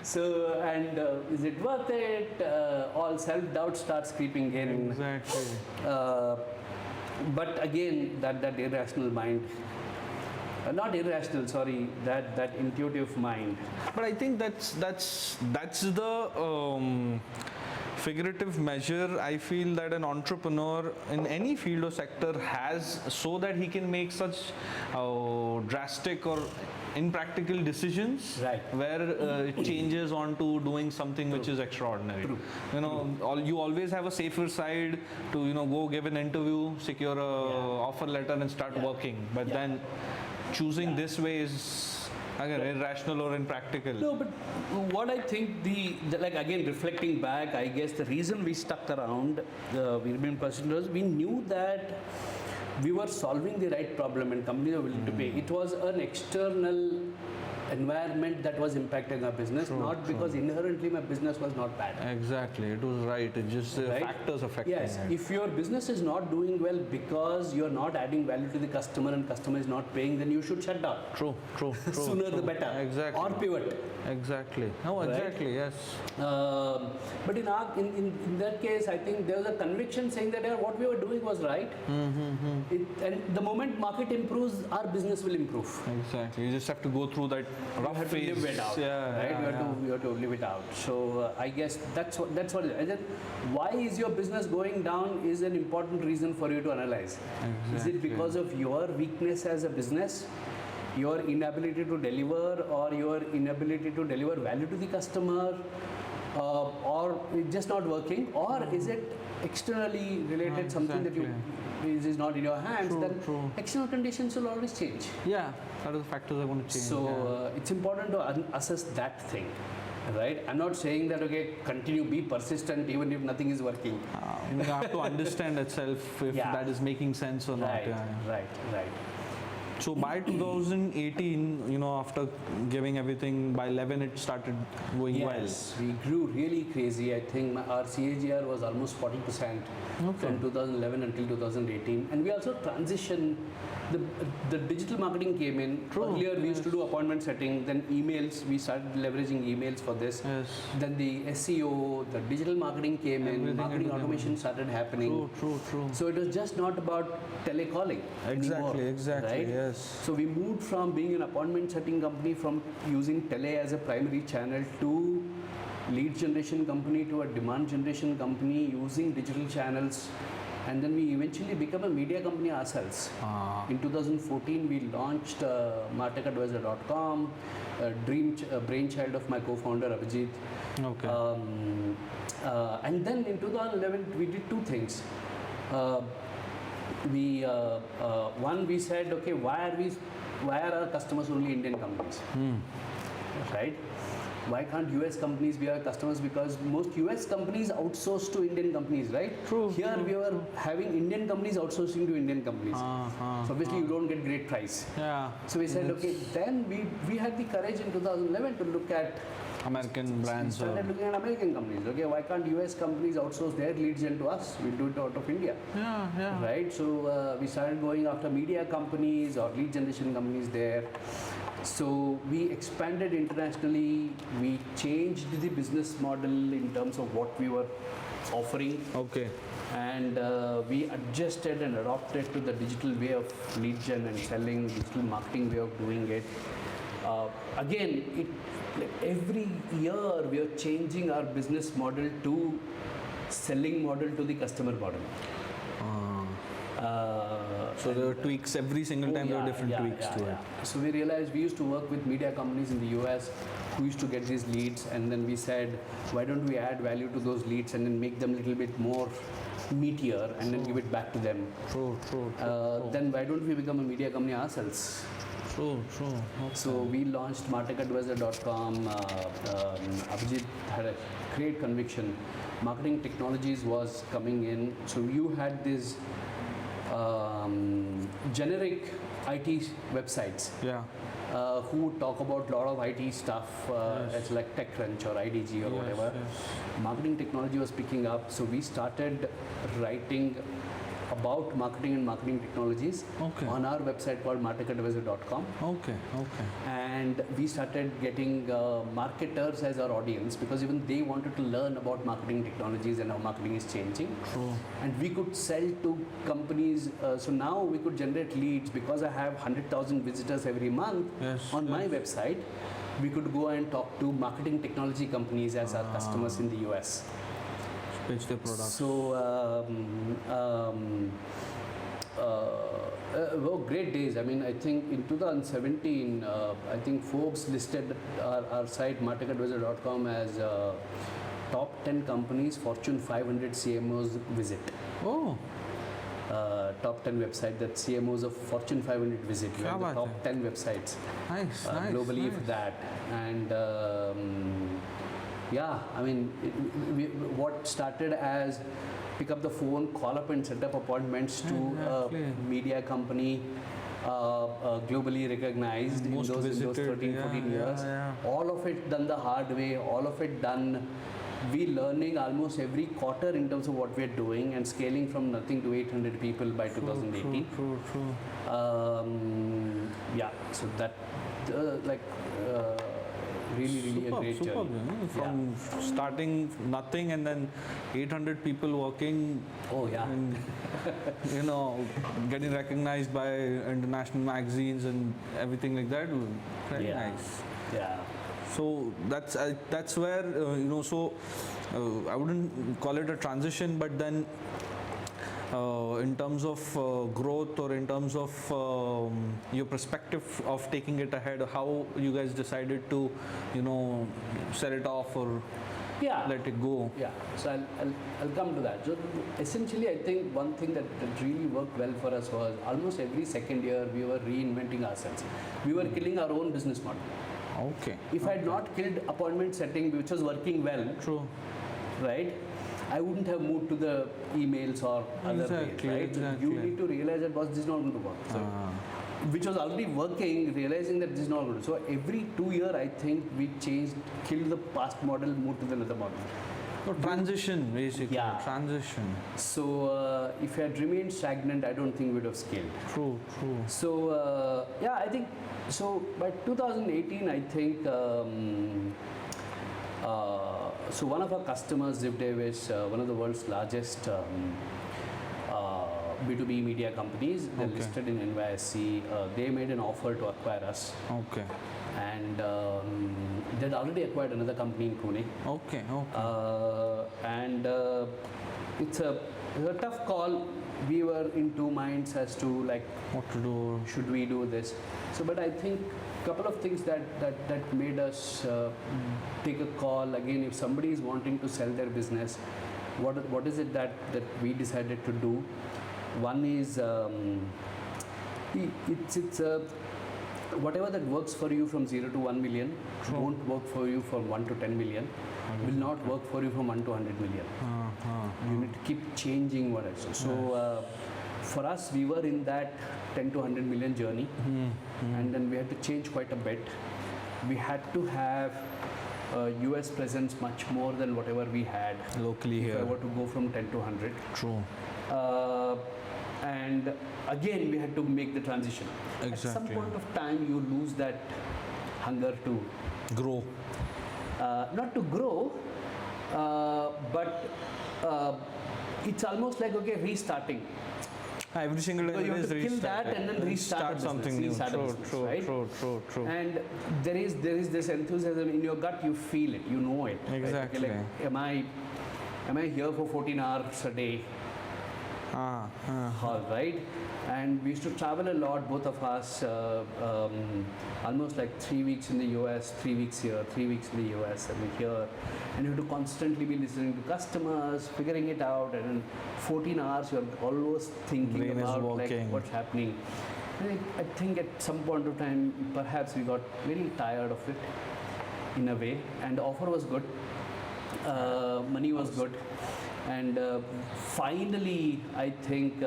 So, and is it worth it? All self-doubt starts creeping in. Exactly. But again, that irrational mind, not irrational, sorry, that intuitive mind. But I think that's the figurative measure I feel that an entrepreneur in any field or sector has, so that he can make such drastic or impractical decisions, Right. where it changes on to doing something which is extraordinary. You know, you always have a safer side to, you know, go give an interview, secure a offer letter and start working. But then choosing this way is again irrational or impractical. No, but what I think the like again reflecting back, I guess the reason we stuck around, we've been persistent, we knew that we were solving the right problem and companies were willing to pay. It was an external environment that was impacting our business, not because inherently my business was not bad. Exactly, it was right. It's just the factors affecting Yes, it. if your business is not doing well because you're not adding value to the customer and customer is not paying, then you should shut down. True. Sooner the better. Exactly. Or pivot. Exactly. No, Right? exactly. Yes. But in that case, I think there was a conviction saying that what we were doing was right. And the moment market improves, our business will improve. Exactly. You just have to go through that rough have phase. to live it out, right? You have to live it out. So I guess that's what it is. And then why is your business going down is an important reason for you to analyze. Exactly. Is it because of your weakness as a business, your inability to deliver, or your inability to deliver value to the customer, or it's just not working, or is it externally related, something that is not in your hands? Then external conditions will always change. Yeah, that is the factors are going to change. So it's important to assess that thing, right? I'm not saying that continue, be persistent even if nothing is working. You have to understand itself if that is making sense or not. Right. So by 2018, you know, after giving everything, by 11 it started going well. Yes, we grew really crazy. I think our CAGR was almost 40% from 2011 until 2018. And we also transitioned, the digital marketing came in. Earlier we used to do appointment setting, then emails, we started leveraging emails for this. Yes. Then the SEO, the digital marketing came in, marketing automation started happening. True. So it was just not about telecalling anymore, right? Yes. So we moved from being an appointment setting company, from using tele as a primary channel, to lead generation company, to a demand generation company using digital channels. And then we eventually become a media company ourselves. In 2014, we launched martechadvisor.com, brainchild of my co-founder Abhijit. Okay. And then in 2011, we did two things. One, we said, okay, why are our customers only Indian companies? Right? Why can't US companies be our customers? Because most US companies outsource to Indian companies, right? Here we were having Indian companies outsourcing to Indian companies. So obviously you don't get great price. Yeah. So we said, okay, then we had the courage in 2011 to look at American brands. We started looking at American companies. Okay, why can't US companies outsource their lead gen to us? We'll do it out of India. Yeah. Right? So we started going after media companies or lead generation companies there. So we expanded internationally. We changed the business model in terms of what we were offering. Okay. And we adjusted and adopted to the digital way of lead gen and selling, digital marketing way of doing it. Again, every year we are changing our business model to selling model to the customer model. So there were tweaks every single time. There were different tweaks to it. So we realized we used to work with media companies in the US who used to get these leads, and then we said, why don't we add value to those leads and then make them a little bit more meatier and then give it back to them. True. Then why don't we become a media company ourselves? True. Okay. So we launched martechadvisor.com. Abhijit had a great conviction. Marketing technologies was coming in. So you had these generic IT websites. Yeah. Who would talk about a lot of IT stuff, it's like TechCrunch or IDG or whatever. Marketing technology was picking up, so we started writing about marketing and marketing technologies on our website called martechadvisor.com. Okay. And we started getting marketers as our audience, because even they wanted to learn about marketing technologies and how marketing is changing. And we could sell to companies. So now we could generate leads, because I have 100,000 visitors every month on my website. We could go and talk to marketing technology companies as our customers in the US. pitch their product? So, well, great days. I mean, I think in 2017, I think Forbes listed our site markegadvisor.com as top 10 companies Fortune 500 CMOs visit. Oh, Top 10 website that CMOs of Fortune 500 visit. We are the top 10 websites nice, globally nice. for that. And yeah, I mean, what started as pick up the phone, call up and set up appointments to Exactly. a media company globally recognized Most in those visited, 13, 14 years. yeah. All of it done the hard way, all of it done. We learning almost every quarter in terms of what we're doing and scaling from nothing to 800 people by 2018. True. Yeah, so that really a great journey. Yeah. From starting nothing and then 800 people working. Oh yeah. And, getting recognized by international magazines and everything like that. Very Yeah. nice. Yeah. So that's where I wouldn't call it a transition, but then in terms of growth or in terms of your perspective of taking it ahead, how you guys decided to sell it off or let it go? Yeah, so I'll come to that. So essentially, I think one thing that really worked well for us was almost every second year we were reinventing ourselves. We were killing our own business model. Okay. If I had not killed appointment setting, which was working well, True. right, I wouldn't have moved to the emails or other ways, right? Exactly. So you need to realize that this is not going to work. So, which was already working, realizing that this is not good. So every 2 years, I think we killed the past model, moved to another model. So transition, basically. Yeah. Transition. So if I had remained stagnant, I don't think we would have scaled. True. So I think so. By 2018, I think so. One of our customers, Ziv Davis, one of the world's largest B2B media companies, they're listed in NYSE. They made an offer to acquire us. Okay. And they'd already acquired another company in Pune. Okay. And it's a tough call. We were in two minds as to What to do? should we do this. So, but I think a couple of things that made us take a call. Again, if somebody is wanting to sell their business, what is it that we decided to do? One is it's whatever that works for you from 0 to 1 million won't work for you from 1 to 10 million. Will not work for you from 1 to 100 million. You need to keep changing what I say. So for us, we were in that 10 to 100 million journey, and then we had to change quite a bit. We had to have US presence much more than whatever we had Locally if here. I were to go from 10 to 100. True. And again, we had to make the transition. At some Exactly. point of time, you lose that hunger to Grow. not to grow, but it's almost like restarting. Every single day So you there have is to kill that and then restart a something new. business, restart a business, right? True. And there is this enthusiasm in your gut. You feel it. You know it. right? Exactly. Am I here for 14 hours a day? All right. And we used to travel a lot, both of us, almost like 3 weeks in the US, 3 weeks here, 3 weeks in the US, and here. And you have to constantly be listening to customers, figuring it out, and in 14 hours you're always thinking Brain is about working. what's happening. I think at some point of time, perhaps we got really tired of it in a way, and the offer was good, money was good. And finally, I think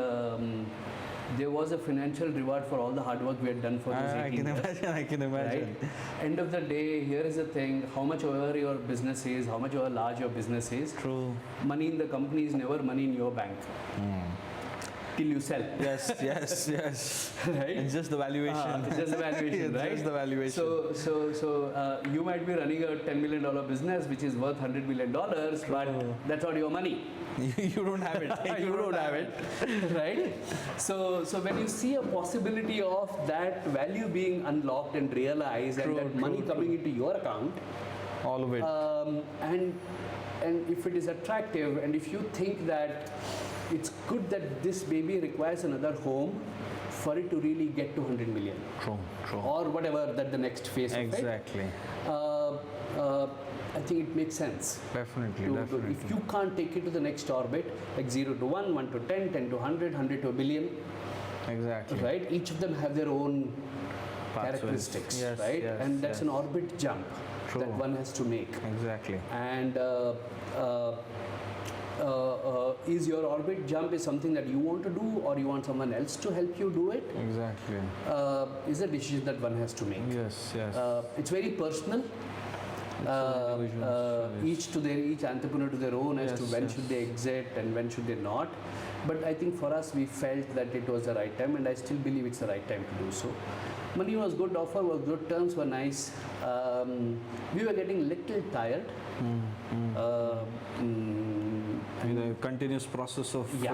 there was a financial reward for all the hard work we had done for those 18 years. I can imagine. Right? End of the day, here is the thing: how much ever your business is, how much ever large your business is, True. money in the company is never money in your bank till you sell. Yes. Right? It's just the valuation. It's just the valuation, It's right? just the valuation. So you might be running a $10 million business which is worth $100 million, but that's not your money. You don't have it. You don't have it, right? So when you see a possibility of that value being unlocked and realized, and that money coming into your account, All of it. and and if it is attractive, and if you think that it's good that this baby requires another home for it to really get to 100 million. True. Or whatever that the next phase of it. Exactly. I think it makes sense. Definitely. If you can't take it to the next orbit, like 0 to 1, 1 to 10, 10 to 100, 100 to a billion. Exactly. Right? Each of them have their own Pathways. characteristics, Yes, right? yes, and that's yes. an orbit jump True. that one has to make. Exactly. And is your orbit jump is something that you want to do, or you want someone else to help you do it? Exactly. Is a decision that one has to make. Yes. It's very personal. Each entrepreneur to their own as to when should they exit and when should they not. But I think for us, we felt that it was the right time, and I still believe it's the right time to do so. Money was good, offer was good, terms were nice. We were getting little tired. The continuous process of it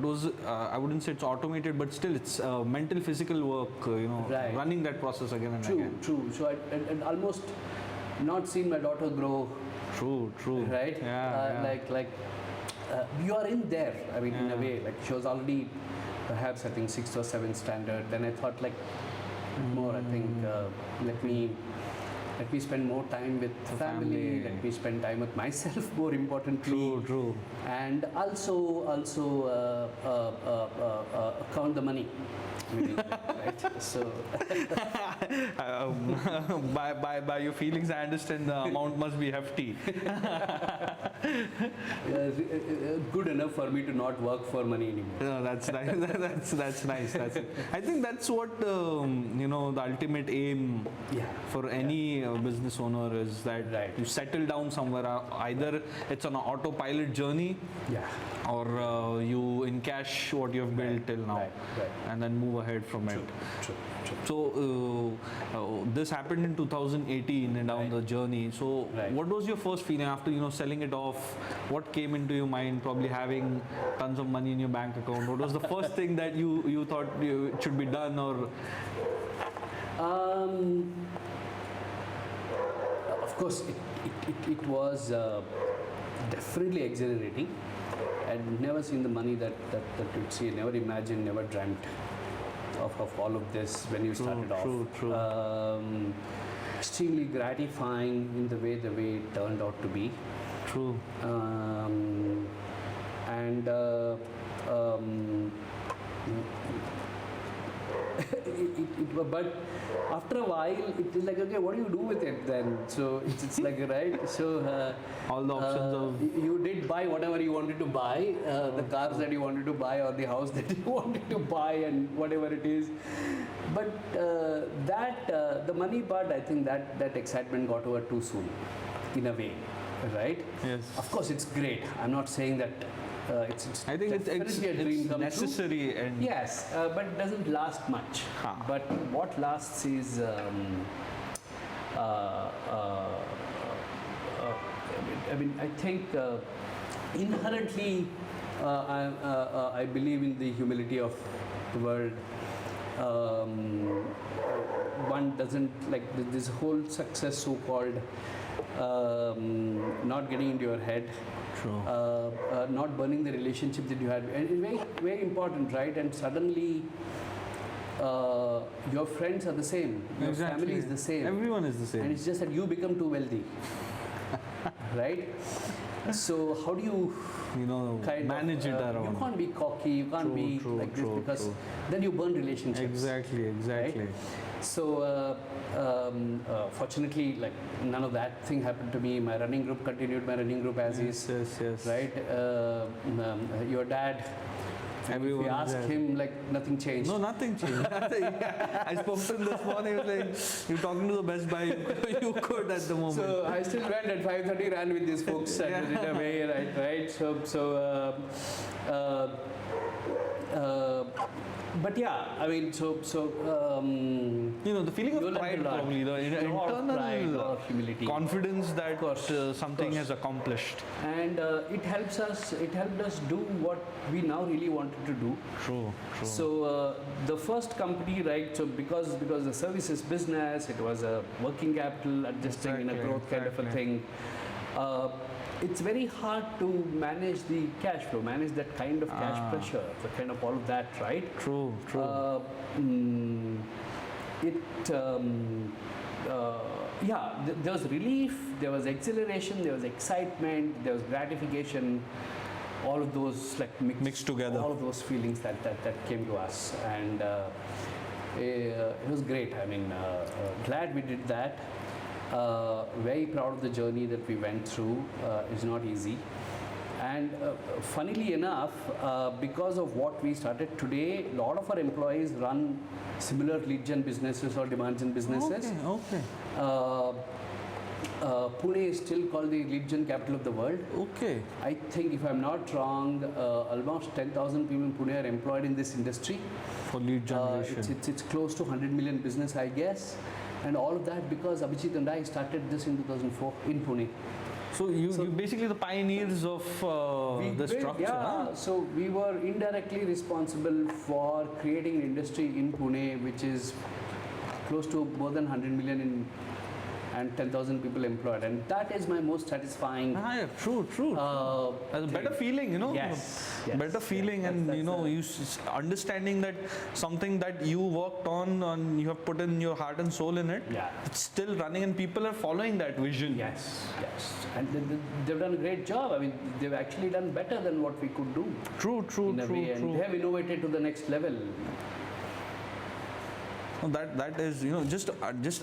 was I wouldn't say it's automated, but still it's mental, physical work. Right. Running that process again and again. True. So I'd almost not seen my daughter grow. True. Right. Like you are in there. I mean, in a way, like she was already perhaps I think 6th or 7th standard. Then I thought like more. I think let me spend more time with family. Let me spend time with myself. More importantly. True. And also count the money. Maybe, right? So by your feelings, I understand the amount must be hefty. Good enough for me to not work for money anymore. No, that's nice. that's nice. I think that's what the ultimate aim for any business owner is, that you settle down somewhere. Either it's on an autopilot journey, or you encash what you have built till now, and then move ahead from it. True. So this happened in 2018 and down the journey. So what was your first feeling after selling it off? What came into your mind? Probably having tons of money in your bank account. What was the first thing that you thought it should be done? Or of course, it was definitely exhilarating. I'd never seen the money that you'd see. Never imagined, never dreamt of all of this when you started off. True. Extremely gratifying in the way it turned out to be. True. But after a while, it is like, okay, what do you do with it then? So it's like, right? So all the options of you did buy whatever you wanted to buy, the cars that you wanted to buy, or the house that you wanted to buy, and whatever it is. But the money part, I think that excitement got over too soon, in a way, right? Yes. Of course, it's great. I'm not saying that. I think it's a dream come necessary true. and yes, but it doesn't last much. But what lasts is I think inherently I believe in the humility of the world. One doesn't like this whole success so-called not getting into your head. Not burning the relationship that you had, and it's very, very important, right? And suddenly your friends are the same, your family is the same, everyone is the same, and it's just that you become too wealthy. Right? So how do you manage it around? You can't be cocky, you can't be like this, because then you burn relationships. Exactly. Right? So fortunately, like none of that thing happened to me. My running group continued as is. Yes. Right? Your dad. Everyone if you ask him, like nothing changed. No, nothing changed. I spoke to him this morning. He was like, "You're talking to the best buy you could at the moment." So I still went at 5:30, ran with these folks, and did away, right? But yeah, I mean, the feeling of pride, probably the internal pride or humility, confidence that something has accomplished, and it helps us. It helped us do what we now really wanted to do. True. So the first company, right? So because the services business, it was a working capital adjusting in a growth kind of a thing. it's very hard to manage the cash flow, manage that kind of cash pressure, the kind of all of that, right? True. There was relief, there was exhilaration, there was excitement, there was gratification, all of those like mixed together. All of those feelings that came to us, and it was great. I mean, glad we did that. Very proud of the journey that we went through. It's not easy. And funnily enough, because of what we started today, a lot of our employees run similar lead gen businesses or demand gen businesses. Okay. Pune is still called the lead gen capital of the world. Okay. I think, if I'm not wrong, almost 10,000 people in Pune are employed in this industry. For lead generation. It's close to 100 million business, I guess. And all of that because Abhijit and I started this in 2004 in Pune. So you're basically the pioneers of the structure. Yeah, huh? so we were indirectly responsible for creating an industry in Pune which is close to more than 100 million and 10,000 people employed, and that is my most satisfying. Yeah, true. That's a better feeling, Yes. Better feeling, and understanding that something that you worked on and you have put in your heart and soul in it. Yeah. It's still running, and people are following that vision. Yes. And they've done a great job. I mean, they've actually done better than what we could do. True. And they have innovated to the next level. That is, just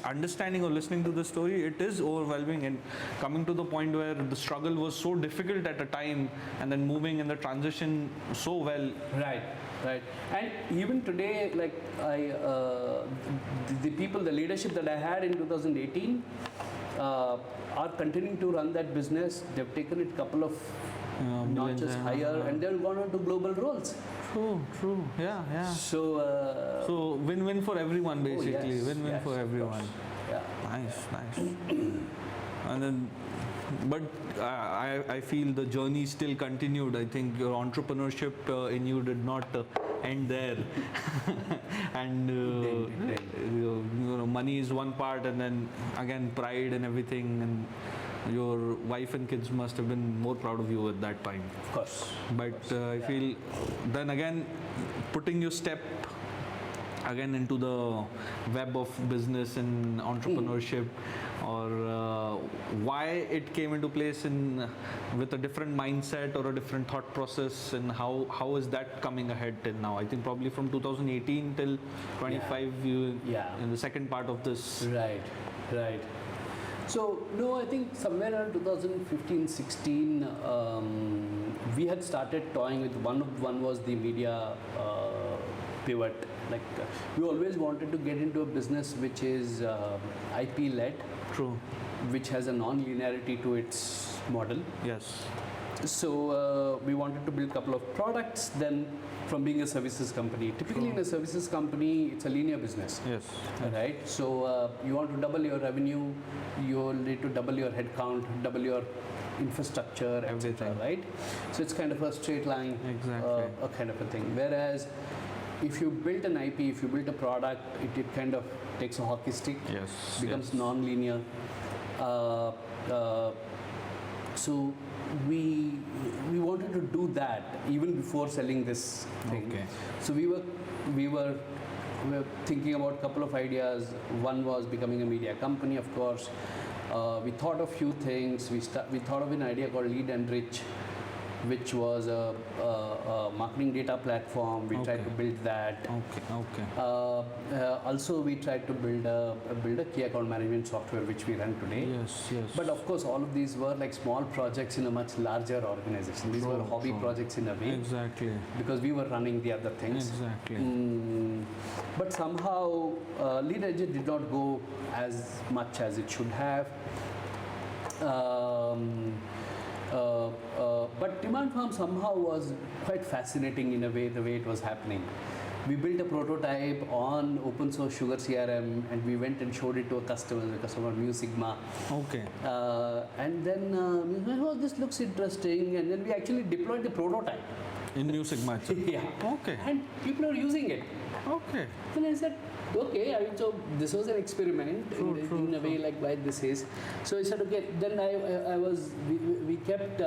understanding or listening to the story, it is overwhelming, and coming to the point where the struggle was so difficult at a time, and then moving in the transition so well. Right. And even today, like the people, the leadership that I had in 2018 are continuing to run that business. They've taken it a couple of notches higher, and they've gone on to global roles. True. Yeah. So win-win for everyone, basically. Win-win for everyone. Yeah. Nice. And then, but I feel the journey still continued. I think your entrepreneurship in you did not end there. And money is one part, and then again pride and everything, and your wife and kids must have been more proud of you at that time. Of course. But I feel then again putting your step again into the web of business and entrepreneurship, or why it came into place with a different mindset or a different thought process, and how is that coming ahead till now? I think probably from 2018 till 25 you in the second part of this. Right. So, no, I think somewhere around 2015-16, we had started toying with one was the media pivot. Like we always wanted to get into a business which is IP-led. True. Which has a non-linearity to its model. Yes. So we wanted to build a couple of products. Then, from being a services company, typically in a services company, it's a linear business. Yes. Right. So you want to double your revenue, you need to double your headcount, double your infrastructure, etc. Right. So it's kind of a straight line, a kind of a thing. Whereas if you build an IP, if you build a product, it kind of takes a hockey stick. Yes. Becomes non-linear. So we wanted to do that even before selling this thing. Okay. So we were thinking about a couple of ideas. One was becoming a media company, of course. We thought of a few things. We thought of an idea called Lead and Rich, which was a marketing data platform. We tried to build that. Also, we tried to build a key account management software, which we run today. Yes. But of course, all of these were like small projects in a much larger organization. These were hobby projects in a way. Exactly. Because we were running the other things. Exactly. But somehow, Lead and Rich did not go as much as it should have. But DemandFarm somehow was quite fascinating in a way, the way it was happening. We built a prototype on open source Sugar CRM, and we went and showed it to a customer, Mu Sigma. Okay. And then we went, oh, this looks interesting, and then we actually deployed the prototype. In New Sigma itself? Yeah. Okay. And people are using it. Okay. And I said, okay, I mean, so this was an experiment in a way like why this is. So I said, okay, then we kept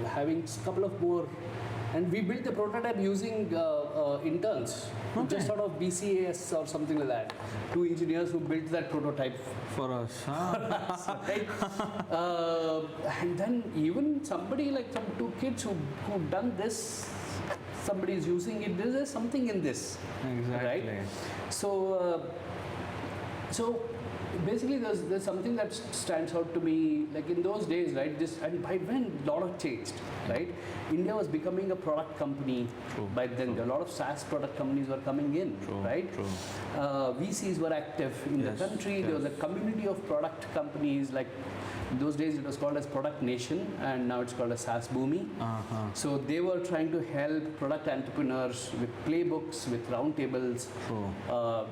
having a couple of more, and we built the prototype using interns, just sort of BCAS or something like that. 2 engineers who built that prototype For us. Huh? right? And then even somebody like some 2 kids who've done this, somebody is using it. There's something in this, Exactly. right? So, so basically, there's something that stands out to me. Like in those days, right? And by when a lot of changed, right? India was becoming a product company. True. By then, a lot of SaaS product companies were coming in, True. right? True. VCs were active in Yes, the country. yes. There was a community of product companies. Like in those days, it was called as Product Nation, and now it's called as SaaS Boomi. Uh-huh. So they were trying to help product entrepreneurs with playbooks, with roundtables, True. a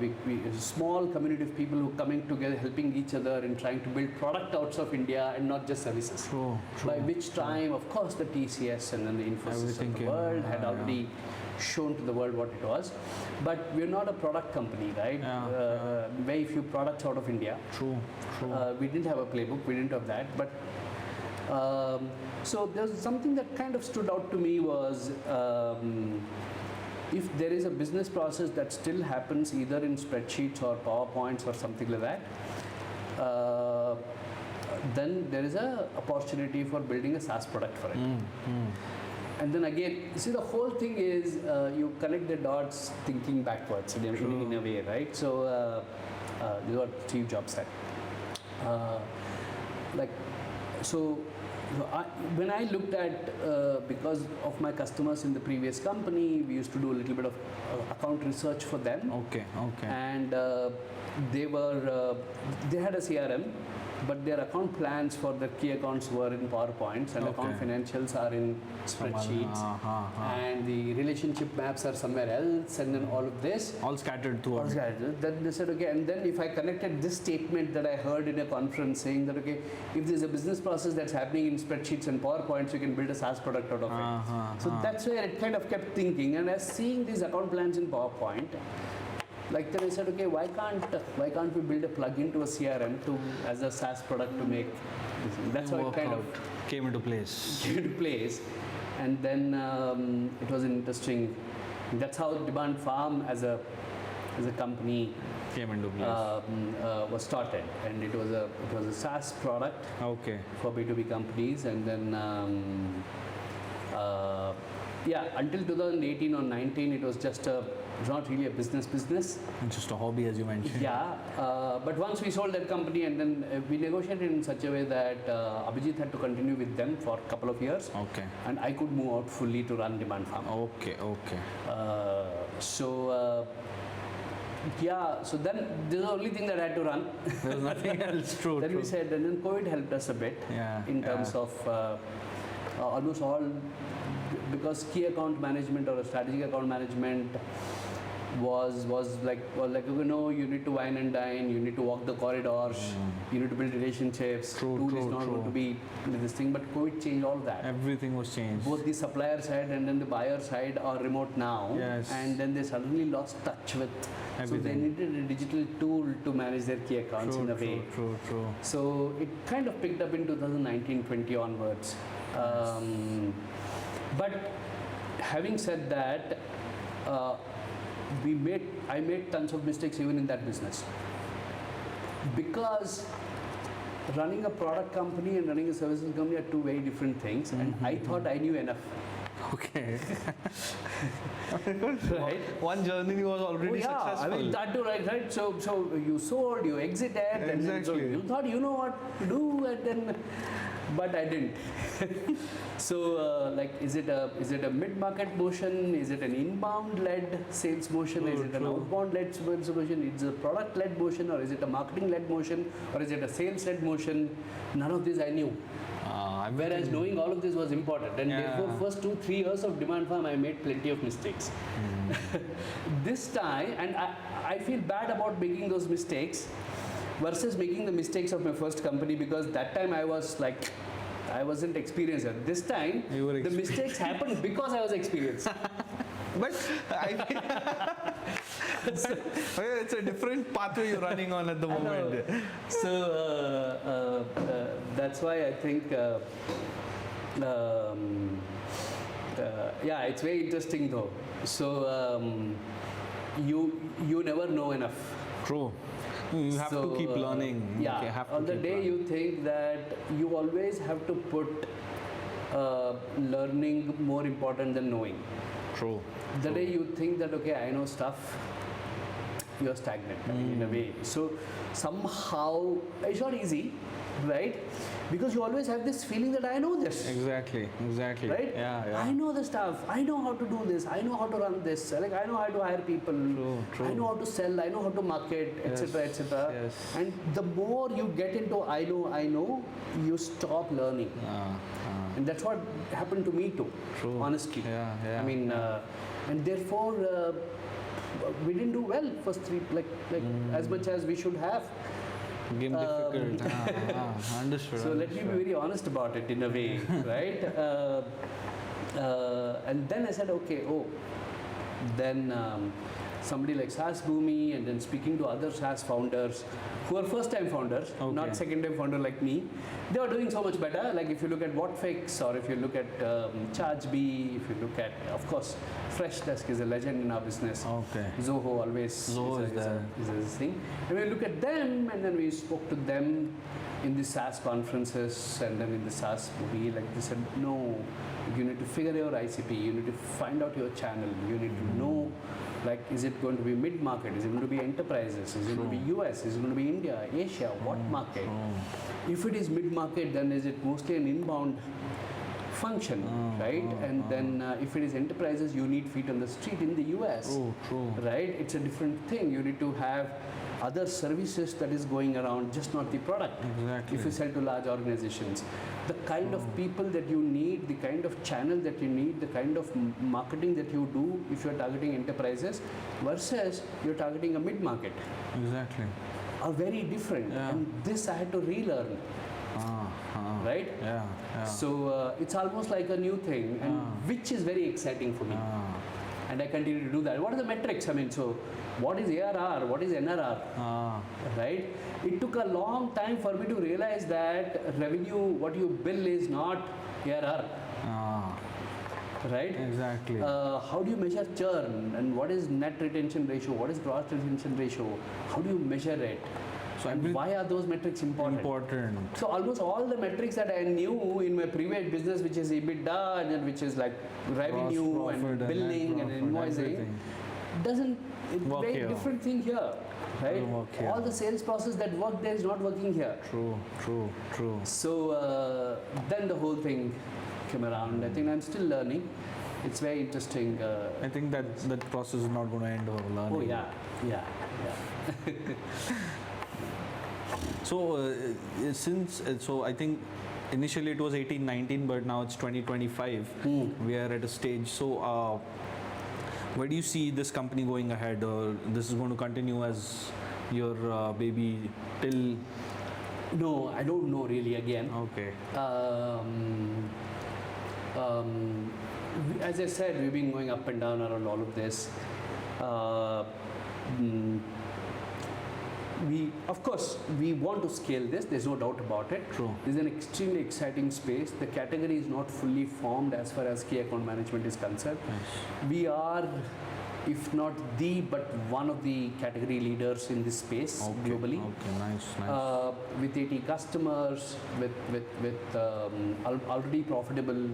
small community of people who coming together, helping each other and trying to build product outs of India and not just services. True. True. By which time, of course, the TCS and then the Infosys Everything of the came, world had yeah. already shown to the world what it was. But we're not a product company, right? Yeah, Very few products out of India. True. True. We didn't have a playbook, we didn't have that. But so there's something that kind of stood out to me was if there is a business process that still happens either in spreadsheets or PowerPoints or something like that, then there is a opportunity for building a SaaS product for it. And then again, see, the whole thing is you connect the dots thinking backwards in a way, right? So this is what Steve Jobs said. When I looked at, because of my customers in the previous company, we used to do a little bit of account research for them. Okay. Okay. And they had a CRM, but their account plans for their key accounts were in PowerPoints, and account financials are in spreadsheets, and the relationship maps are somewhere else, and then all of this. All scattered throughout. All scattered. Then they said, okay, and then if I connected this statement that I heard in a conference saying that, okay, if there's a business process that's happening in spreadsheets and PowerPoints, you can build a SaaS product out of it. So that's where it kind of kept thinking, and as seeing these account plans in PowerPoint, like then I said, okay, why can't we build a plugin to a CRM as a SaaS product to make this? That's how it kind of came into place. And then it was an interesting. That's how DemandFarm as a company Came into place. was started, and it was a SaaS product Okay. for B2B companies, and then until 2018 or 19, it was not really a business. It's just a hobby, as you mentioned. Yeah, but once we sold that company, and then we negotiated in such a way that Abhijit had to continue with them for a couple of years. Okay. And I could move out fully to run DemandFarm. Okay. So then this is the only thing that I had to run. There was nothing else. True. Then we said, and then COVID helped us a bit in terms of almost all, because key account management or strategic account management was like, you need to wine and dine, you need to walk the corridors, you need to build relationships. Tool is not going to be this thing, but COVID changed all that. Everything was changed. Both the supplier side and then the buyer side are remote now, and then they suddenly lost touch with everything. So they needed a digital tool to manage their key accounts in a way. True. So it kind of picked up in 2019-20 onwards. But having said that, I made tons of mistakes even in that business, because running a product company and running a services company are two very different things, and I thought I knew enough. Okay. Right? One journey was already successful. I mean, that too, right? So you sold, you exited, and then so you thought you know what to do, and then, but I didn't. So, is it a mid-market motion? Is it an inbound-led sales motion? Is it an outbound-led sales motion? Is it a product-led motion, or is it a marketing-led motion, or is it a sales-led motion? None of this I knew. Whereas knowing all of this was important, and therefore first 2-3 years of DemandFarm I made plenty of mistakes. This time, and I feel bad about making those mistakes versus making the mistakes of my first company, because that time I was like I wasn't experienced. This time, You were the mistakes happened because I was experienced. But it's a different pathway you're running on at the moment. So that's why I think, yeah, it's very interesting though. So you never know enough. True. You have to keep learning. Yeah. You have to On the keep day learning. you think that you always have to put learning more important than knowing. True. The day you think that, okay, I know stuff, you're stagnant in a way. So somehow, it's not easy, right? Because you always have this feeling that I know this. Exactly. Right? Yeah. I know the stuff. I know how to do this. I know how to run this. Like I know how to hire people. True. I know how to sell. I know how to market, etc., etc. Yes. And the more you get into I know, you stop learning. And that's what happened to me too. True. Honestly. Yeah. I mean, and therefore we didn't do well first three, like as much as we should have. Game difficult. Understood. So let me be very honest about it in a way, right? And then I said, okay, then somebody like SaaS Bhumi, and then speaking to other SaaS founders who are first-time founders, not second-time founder like me, they are doing so much better. Like if you look at WhatFix, or if you look at ChargeBee, if you look at, of course, Freshdesk is a legend in our business. Okay. Zoho always Zoho is a thing. And we look at them, and then we spoke to them in the SaaS conferences, and then in the SaaS movie, like they said, no, you need to figure your ICP, you need to find out your channel, you need to know, like, is it going to be mid-market, is it going to be enterprises, is it going to be US, is it going to be India, Asia, what market? If it is mid-market, then is it mostly an inbound function, right? And then if it is enterprises, you need feet on the street in the US, right? It's a different thing. You need to have other services that is going around, just not the product. Exactly. If you sell to large organizations, the kind of people that you need, the kind of channel that you need, the kind of marketing that you do if you're targeting enterprises versus you're targeting a mid-market, Exactly. are very different. And this I had to relearn. Right? Yeah. So it's almost like a new thing, and which is very exciting for me. And I continue to do that. What are the metrics? I mean, so what is ARR? What is NRR? Right? It took a long time for me to realize that revenue, what you bill is not ARR. Right? Exactly. How do you measure churn? And what is net retention ratio? What is gross retention ratio? How do you measure it? So and why are those metrics important? So almost all the metrics that I knew in my previous business, which is EBITDA, and then which is like revenue and billing and invoicing, it's very here. different thing here, right? All the sales process that worked there is not working here. True. So then the whole thing came around. I think I'm still learning. It's very interesting. I think that process is not going to end over learning. Oh yeah. So so I think initially it was 18-19, but now it's 2025. We are at a stage. So where do you see this company going ahead? Or this is going to continue as your baby till? No, I don't know really. Again. Okay. As I said, we've been going up and down around all of this. Of course, we want to scale this. There's no doubt about it. True. This is an extremely exciting space. The category is not fully formed as far as key account management is concerned. Nice. We are, if not but one of the category leaders in this space globally. Okay, nice. With 80 customers, with already profitable,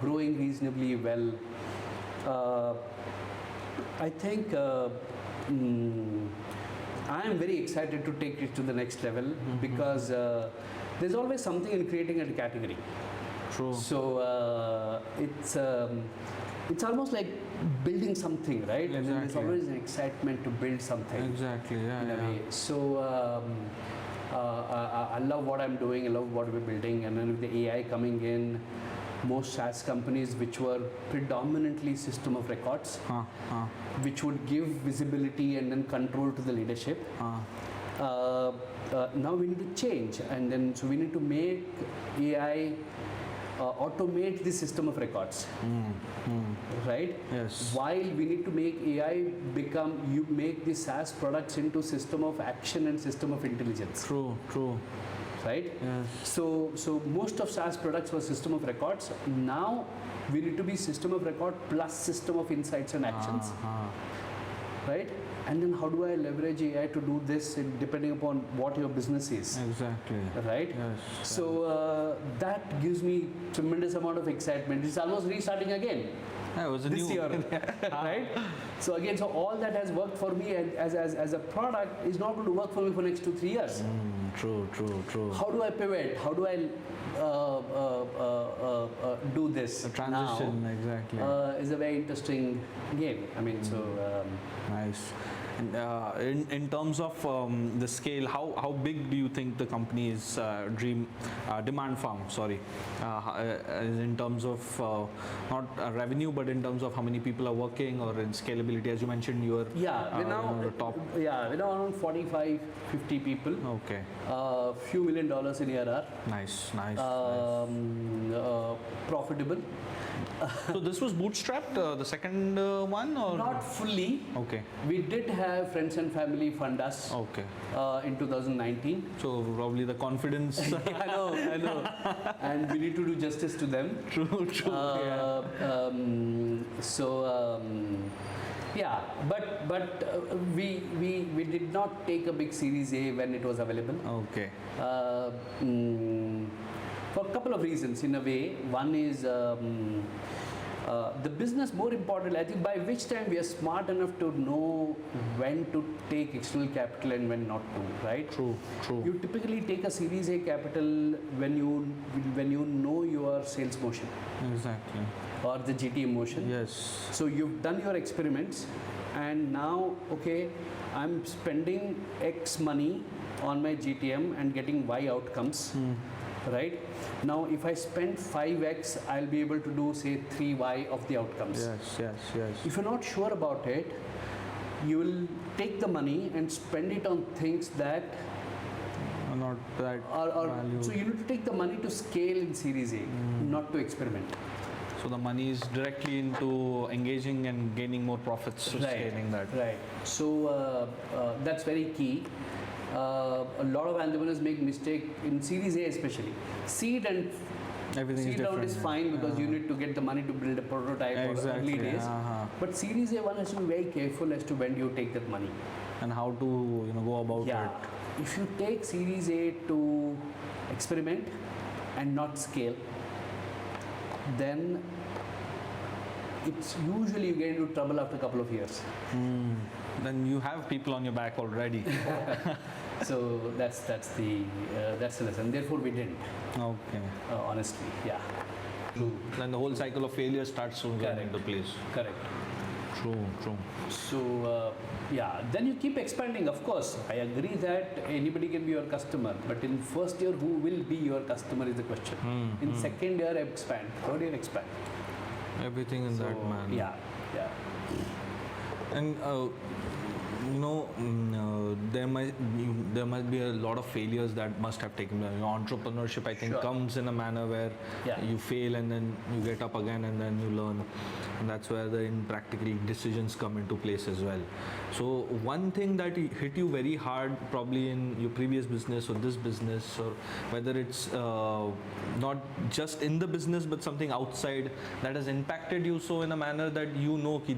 growing reasonably well. I think I am very excited to take it to the next level because there's always something in creating a category. True. So it's almost like building something, right? Exactly. And then there's always an excitement to build something. Exactly. In a way. So I love what I'm doing. I love what we're building, and then with the AI coming in, most SaaS companies which were predominantly system of records, which would give visibility and then control to the leadership. now we need to change, and then so we need to make AI automate the system of records, right? Yes. While we need to make AI you make the SaaS products into system of action and system of intelligence. True. Right? Yes. So most of SaaS products were system of records. Now we need to be system of record plus system of insights and actions, right? And then how do I leverage AI to do this depending upon what your business is? Exactly. Right? Yes. So that gives me tremendous amount of excitement. It's almost restarting again. Yeah, it was a This new year, right? So again, so all that has worked for me as a product is not going to work for me for next 2-3 years. True. How do I pivot? How do I do this? The transition, now, exactly. is a very interesting game. I mean, Nice. And in terms of the scale, how big do you think the company is? DemandFarm, sorry, in terms of not revenue, but in terms of how many people are working or in scalability, as you mentioned, you are we're now top. Yeah, we're now around 45-50 people. Okay. Few $1 million in ARR. Nice. Profitable. So this was bootstrapped, the second one, or Not fully. Okay. We did have friends and family fund us Okay. in 2019. So probably the confidence. I know. And we need to do justice to them. True. Yeah, but we did not take a big Series A when it was available. Okay. For a couple of reasons, in a way. One is the business, more importantly, I think by which time we are smart enough to know when to take external capital and when not to, right? True. You typically take a Series A capital when you know your sales motion. Exactly. Or the GTM motion. Yes. So you've done your experiments, and now, okay, I'm spending X money on my GTM and getting Y outcomes. Right? Now, if I spend 5x, I'll be able to do, say, 3y of the outcomes. Yes. If you're not sure about it, you will take the money and spend it on things that Not that value. So you need to take the money to scale in Series A, not to experiment. So the money is directly into engaging and gaining more profits, so scaling that. Right. So that's very key. A lot of entrepreneurs make mistake in Series A especially. Seed and Everything seed is round is fine because you need to get the money to build a prototype or early days. But Series A one has to be very careful as to when you take that money. And how to go about it. If you take Series A to experiment and not scale, then it's usually you get into trouble after a couple of years. Then you have people on your back already. So that's the lesson. Therefore, we didn't. Okay. Honestly, yeah. True. Then the whole cycle of failure starts to get into place. Correct. True. So then you keep expanding. Of course, I agree that anybody can be your customer, but in first year, who will be your customer is the question. In second year, expand. Third year, expand. Everything in that man. Yeah. And there might be a lot of failures that must have taken place. Entrepreneurship, I think, comes in a manner where you fail and then you get up again and then you learn. And that's where the practical decisions come into place as well. So one thing that hit you very hard probably in your previous business or this business, or whether it's not just in the business but something outside that has impacted you so in a manner that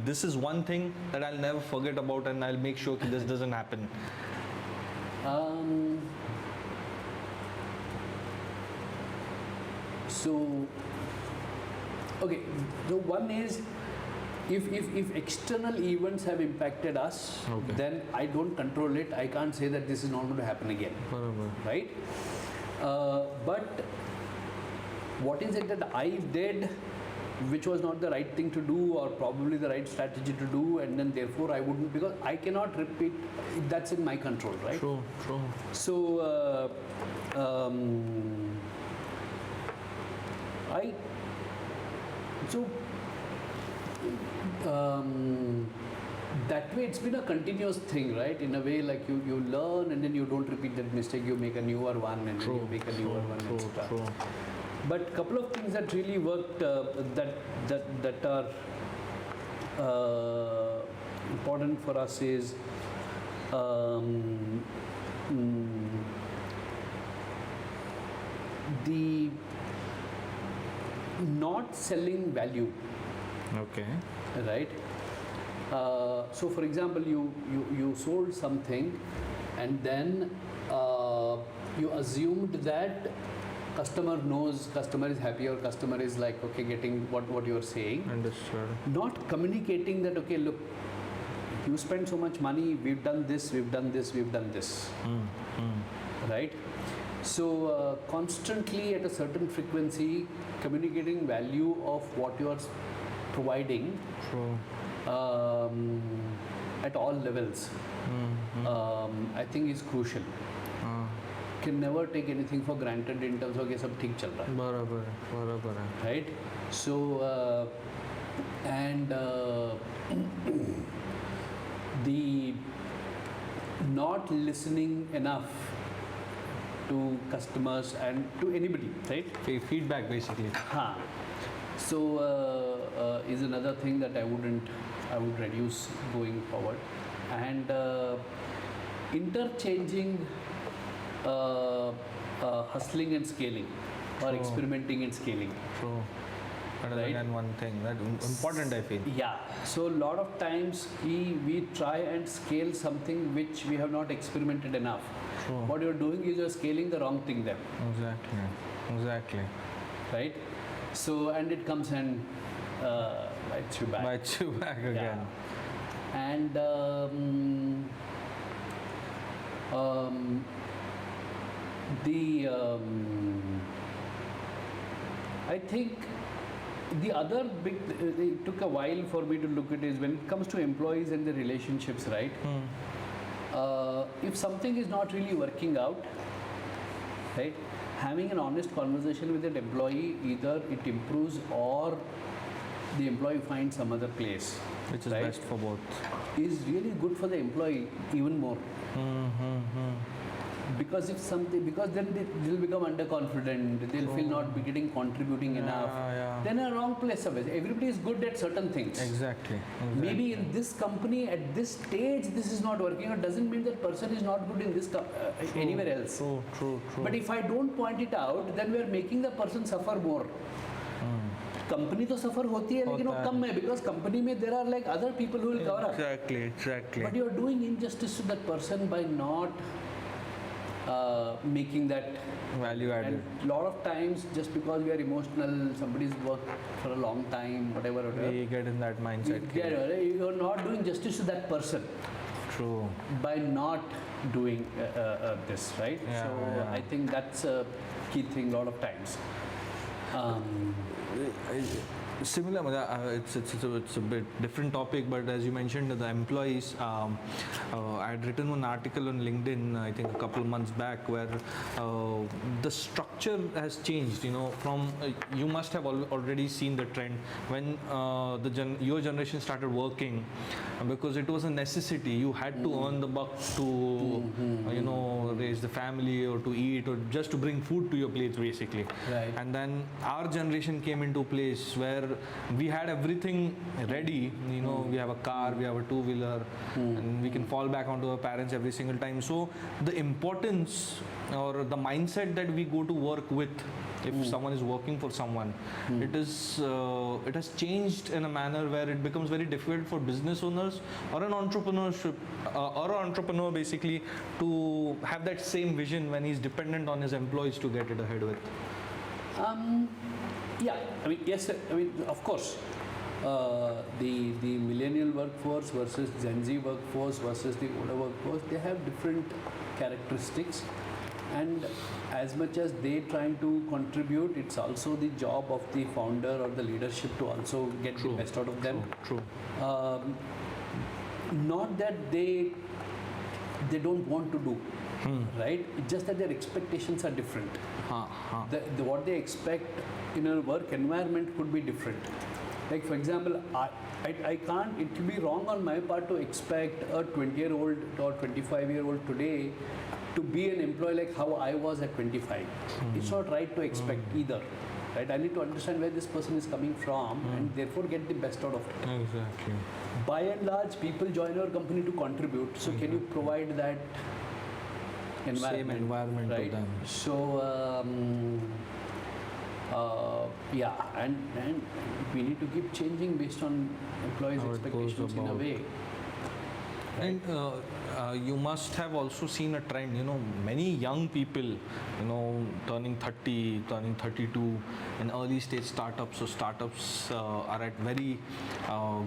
this is one thing that I'll never forget about and I'll make sure this doesn't happen. So, okay, the one is if external events have impacted us, then I don't control it. I can't say that this is not going to happen again. Right? But what is it that I did which was not the right thing to do or probably the right strategy to do, and then therefore I wouldn't, because I cannot repeat, that's in my control, right? True. So that way it's been a continuous thing, right? In a way, like you learn and then you don't repeat that mistake, you make a newer one and then you make a newer one, etc. But couple of things that really worked that are important for us is the not selling value. Okay. Right. So, for example, you sold something, and then you assumed that customer knows, customer is happy, or customer is like, okay, getting what you are saying. Understood. Not communicating that, okay, look, you spend so much money, we've done this, we've done this, we've done this. Right? So constantly at a certain frequency, communicating value of what you are providing at all levels, I think is crucial. Can never take anything for granted in terms of okay, sab theek chal raha hai. बराबर है. Right? So and the not listening enough to customers and to anybody, right? Feedback basically. So is another thing that I would reduce going forward, and interchanging hustling and scaling, or experimenting and scaling. True. Right? And one thing that important, I feel. Yeah. So a lot of times we try and scale something which we have not experimented enough. True. What you're doing is you're scaling the wrong thing then. Exactly. Right? So, and it comes and bites you back. Bites you back again. Yeah. And I think the other big, it took a while for me to look at is when it comes to employees and the relationships, right? If something is not really working out, right, having an honest conversation with that employee, either it improves or the employee finds some other place, which is best for both, is really good for the employee even more. Because if something, because then they'll become underconfident, they'll feel not be contributing enough. Then a wrong place of it. Everybody is good at certain things. Exactly. Maybe in this company at this stage this is not working out, doesn't mean that person is not good in this anywhere else. True. But if I don't point it out, then we are making the person suffer more. Company तो सफर होती है लेकिन वो कम है, because company में there are like other people who will cover up. Exactly. But you are doing injustice to that person by not making that value added. And a lot of times, just because we are emotional, somebody's worked for a long time, whatever. We get in that mindset. You are not doing justice to that person. True. By not doing this, right? I think that's a key thing a lot of times. Similar, it's a bit different topic, but as you mentioned, the employees, I had written one article on LinkedIn, I think a couple of months back, where the structure has changed. From you must have already seen the trend when your generation started working, because it was a necessity. You had to earn the buck to raise the family or to eat or just to bring food to your plates, basically. Right. And then our generation came into place where we had everything ready. We have a car, we have a two-wheeler, and we can fall back onto our parents every single time. So the importance or the mindset that we go to work with, if someone is working for someone, it has changed in a manner where it becomes very difficult for business owners or an entrepreneur basically to have that same vision when he's dependent on his employees to get it ahead with. Yeah, yes, of course. The millennial workforce versus Gen Z workforce versus the older workforce, they have different characteristics, and as much as they trying to contribute, it's also the job of the founder or the leadership to also get the best out of them. True. Not that they don't want to do, right? It's just that their expectations are different. What they expect in a work environment could be different. Like for example, I can't, it will be wrong on my part to expect a 20-year-old or 25-year-old today to be an employee like how I was at 25. It's not right to expect either. Right? I need to understand where this person is coming from and therefore get the best out of it. Exactly. By and large, people join our company to contribute. So can you provide that environment? Same environment right? to them. So yeah, and we need to keep changing based on employees' expectations in a way. And you must have also seen a trend, many young people, turning 30, turning 32 in early stage startups. So startups are at very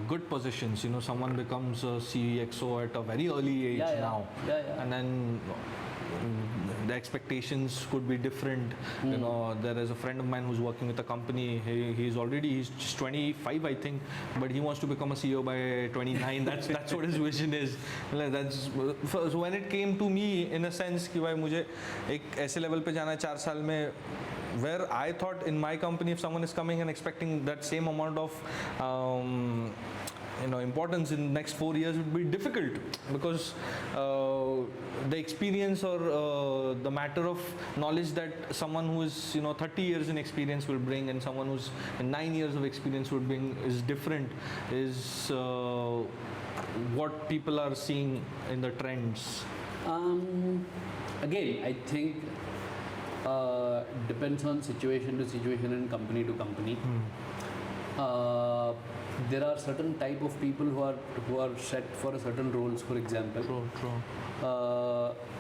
good positions. Someone becomes a CXO at a very early age now. And then the expectations could be different. There is a friend of mine who's working with a company. He's just 25, I think, but he wants to become a CEO by 29. That's what his vision is. So when it came to me, in a sense, कि भाई मुझे एक ऐसे level पे जाना है 4 साल में, where I thought in my company, if someone is coming and expecting that same amount of importance in the next 4 years would be difficult, because the experience or the matter of knowledge that someone who is 30 years in experience will bring and someone who's 9 years of experience would bring is different, is what people are seeing in the trends. Again, I think depends on situation to situation and company to company. There are certain type of people who are set for certain roles. For example,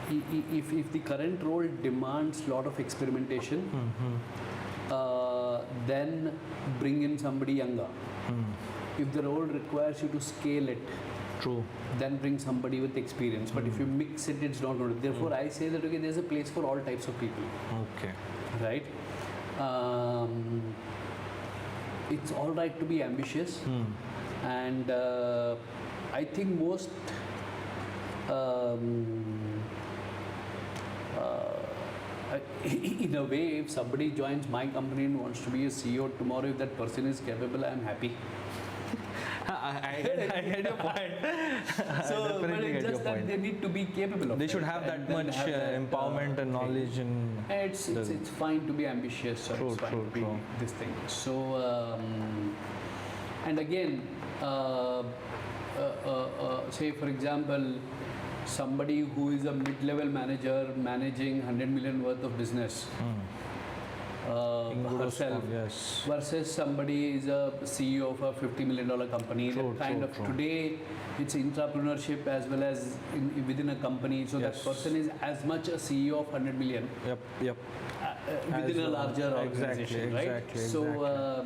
if the current role demands lot of experimentation, then bring in somebody younger. If the role requires you to scale it, then bring somebody with experience. But if you mix it, it's not good. Therefore, I say that okay, there's a place for all types of people. Okay. Right. It's all right to be ambitious, and I think most in a way, if somebody joins my company and wants to be a CEO tomorrow, if that person is capable, I'm happy. I get your point. So, but it's just that they need to be capable of it. They should have that much empowerment and knowledge. And it's fine to be ambitious. Or it's fine to be this thing. So, and again, say for example, somebody who is a mid-level manager managing 100 million worth of business. Herself, versus somebody is a CEO of a $50 million company. Today, it's entrepreneurship as well as within a company. So that person is as much a CEO of 100 million. Within a larger organization, right? Exactly. So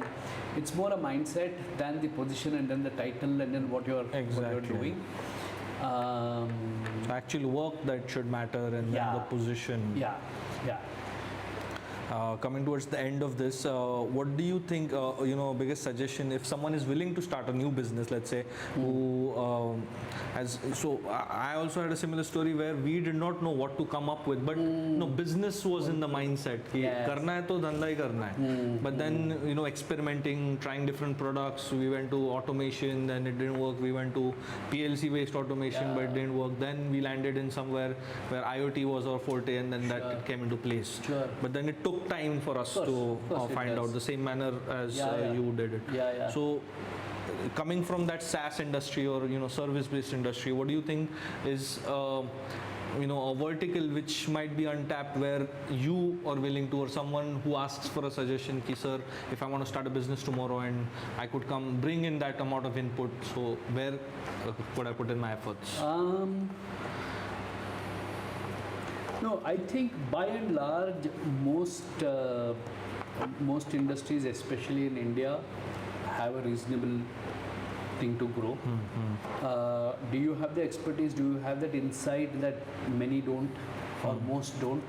it's more a mindset than the position and then the title and then what you're doing. Actual work that should matter and then the position. Coming towards the end of this, what do you think, biggest suggestion if someone is willing to start a new business, let's say, who I also had a similar story where we did not know what to come up with, but business was in the mindset, karna hai to dhanda hi karna hai. But then, experimenting, trying different products, we went to automation, then it didn't work, we went to PLC based automation, but it didn't work. Then we landed in somewhere where IoT was our forte, and then that came into place. But then it took time for us to find out the same manner as you did it. So coming from that SaaS industry or service-based industry, what do you think is a vertical which might be untapped where you are willing to, or someone who asks for a suggestion, ki sir, if I want to start a business tomorrow and I could come bring in that amount of input, so where could I put in my efforts? No, I think by and large, most industries, especially in India, have a reasonable thing to grow. Do you have the expertise? Do you have that insight that many don't, or most don't?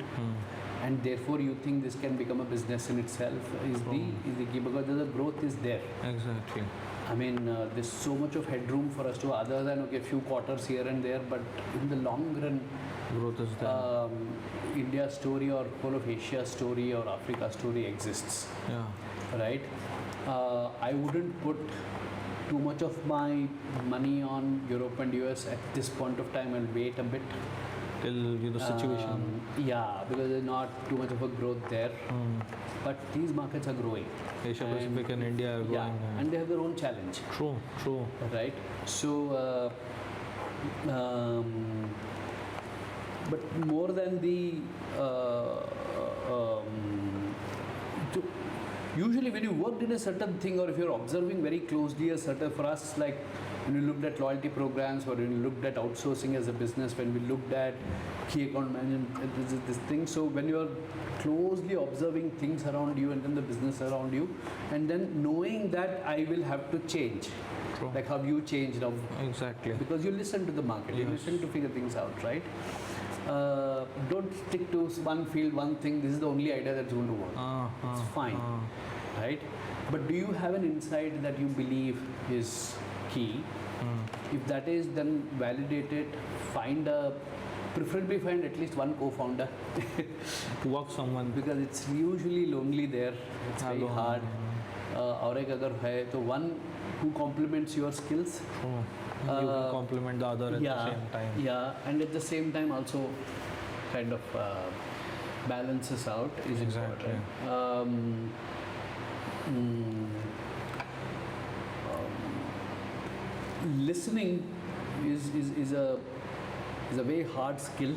And therefore, you think this can become a business in itself? Is the key, because the growth is there. Exactly. I mean, there's so much of headroom for us to, other than a few quarters here and there, but in the long run, growth is there. India story or whole of Asia story or Africa story exists. Right? I wouldn't put too much of my money on Europe and US at this point of time. I'll wait a bit. Till the situation. Yeah, because there's not too much of a growth there. But these markets are growing. Asia Pacific and India are growing. Yeah, and they have their own challenge. True. Right? So, but more than usually when you worked in a certain thing, or if you're observing very closely a certain, for us, like when we looked at loyalty programs, or when we looked at outsourcing as a business, when we looked at key account management, this thing. So when you are closely observing things around you and then the business around you, and then knowing that I will have to change. True. Like how you change now. Exactly. Because you listen to the market, you listen to figure things out, right? Don't stick to one field, one thing. This is the only idea that's going to work. It's fine, right? But do you have an insight that you believe is key? If that is, then validate it. Preferably find at least one co-founder. To work someone. Because it's usually lonely there. It's very hard. और एक अगर है तो one who complements your skills. You can complement the other at the same time. Yeah, and at the same time also kind of balances out is exactly. important. Listening is a very hard skill.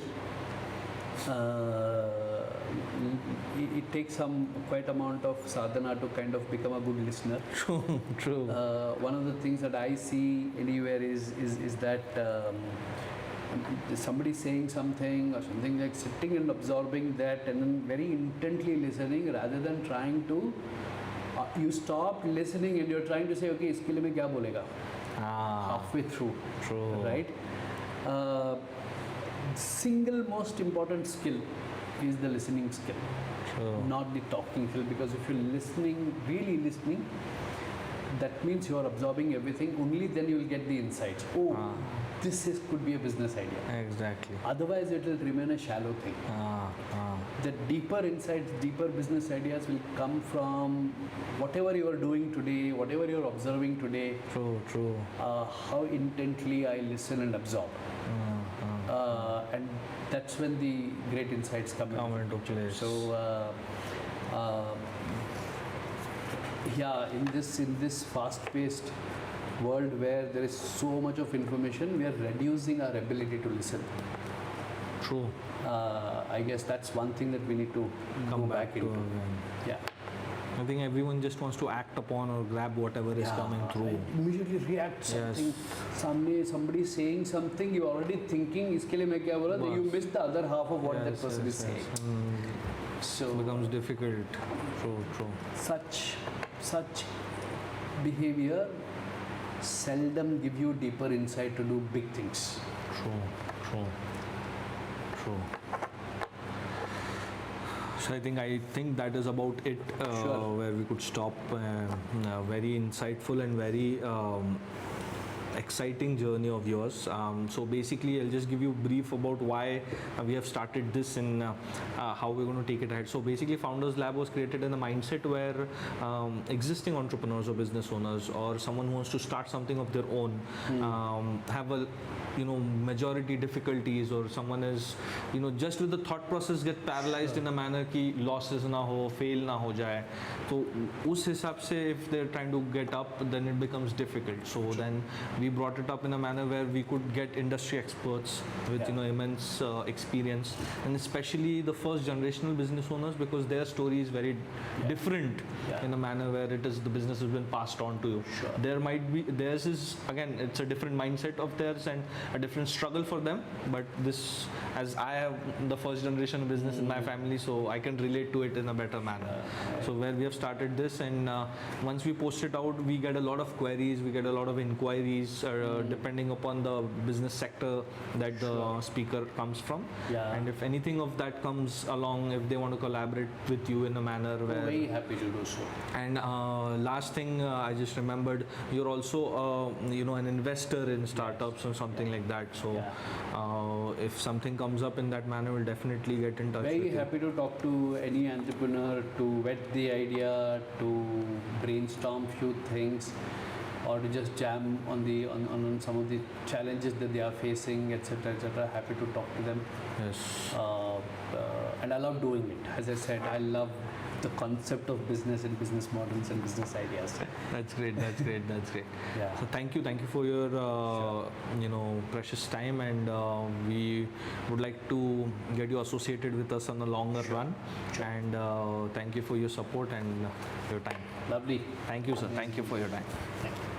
It takes quite amount of sadhana to kind of become a good listener. True. One of the things that I see anywhere is that somebody saying something or something, like sitting and absorbing that and then very intently listening rather than trying to you stop listening and you're trying to say, okay, iske liye main kya bolega? Halfway through. True. Right? Single most important skill is the listening skill. True. Not the talking skill, because if you're listening, really listening, that means you're absorbing everything. Only then you will get the insights. This could be a business idea. Exactly. Otherwise it will remain a shallow thing. The deeper insights, deeper business ideas will come from whatever you are doing today, whatever you are observing today. True. How intently I listen and absorb. And that's when the great insights come into place. So in this fast-paced world where there is so much of information, we are reducing our ability to listen. True. I guess that's one thing that we need to Come go back into. Again. Yeah. I think everyone just wants to act upon or grab whatever is coming through. Immediately react something. Somebody saying something, you're already thinking, iske liye main kya bola? You miss the other half of what that person is saying. So it becomes difficult. True. Such behavior seldom give you deeper insight to do big things. True. So I think that is about it, where we could stop. Very insightful and very exciting journey of yours. So basically, I'll just give you a brief about why we have started this and how we're going to take it ahead. So basically, Founders Lab was created in a mindset where existing entrepreneurs or business owners or someone who wants to start something of their own have a majority difficulties, or someone is just with the thought process get paralyzed in a manner कि losses ना हो, fail ना हो जाए. तो उस हिसाब से if they're trying to get up, then it becomes difficult. So then we brought it up in a manner where we could get industry experts with immense experience, and especially the first generational business owners, because their story is very different in a manner where the business has been passed on to you. Theirs is, again, it's a different mindset of theirs and a different struggle for them, but this, as I have the first generation business in my family, so I can relate to it in a better manner. So where we have started this, and once we post it out, we get a lot of queries, we get a lot of inquiries, depending upon the business sector that the speaker comes from. And if anything of that comes along, if they want to collaborate with you in a manner where... Very happy to do so. And last thing, I just remembered, you're also an investor in startups or something like that. So if something comes up in that manner, we'll definitely get in touch. Very happy to talk to any entrepreneur, to vet the idea, to brainstorm few things, or to just jam on some of the challenges that they are facing, etc., etc. Happy to talk to them. Yes. And I love doing it. As I said, I love the concept of business and business models and business ideas. That's great. That's great. That's great. Yeah. So thank you for your precious time, and we would like to get you associated with us on the longer run. Sure. And thank you for your support and your time. Lovely. Thank you, sir. Thank you for your time. Thank you.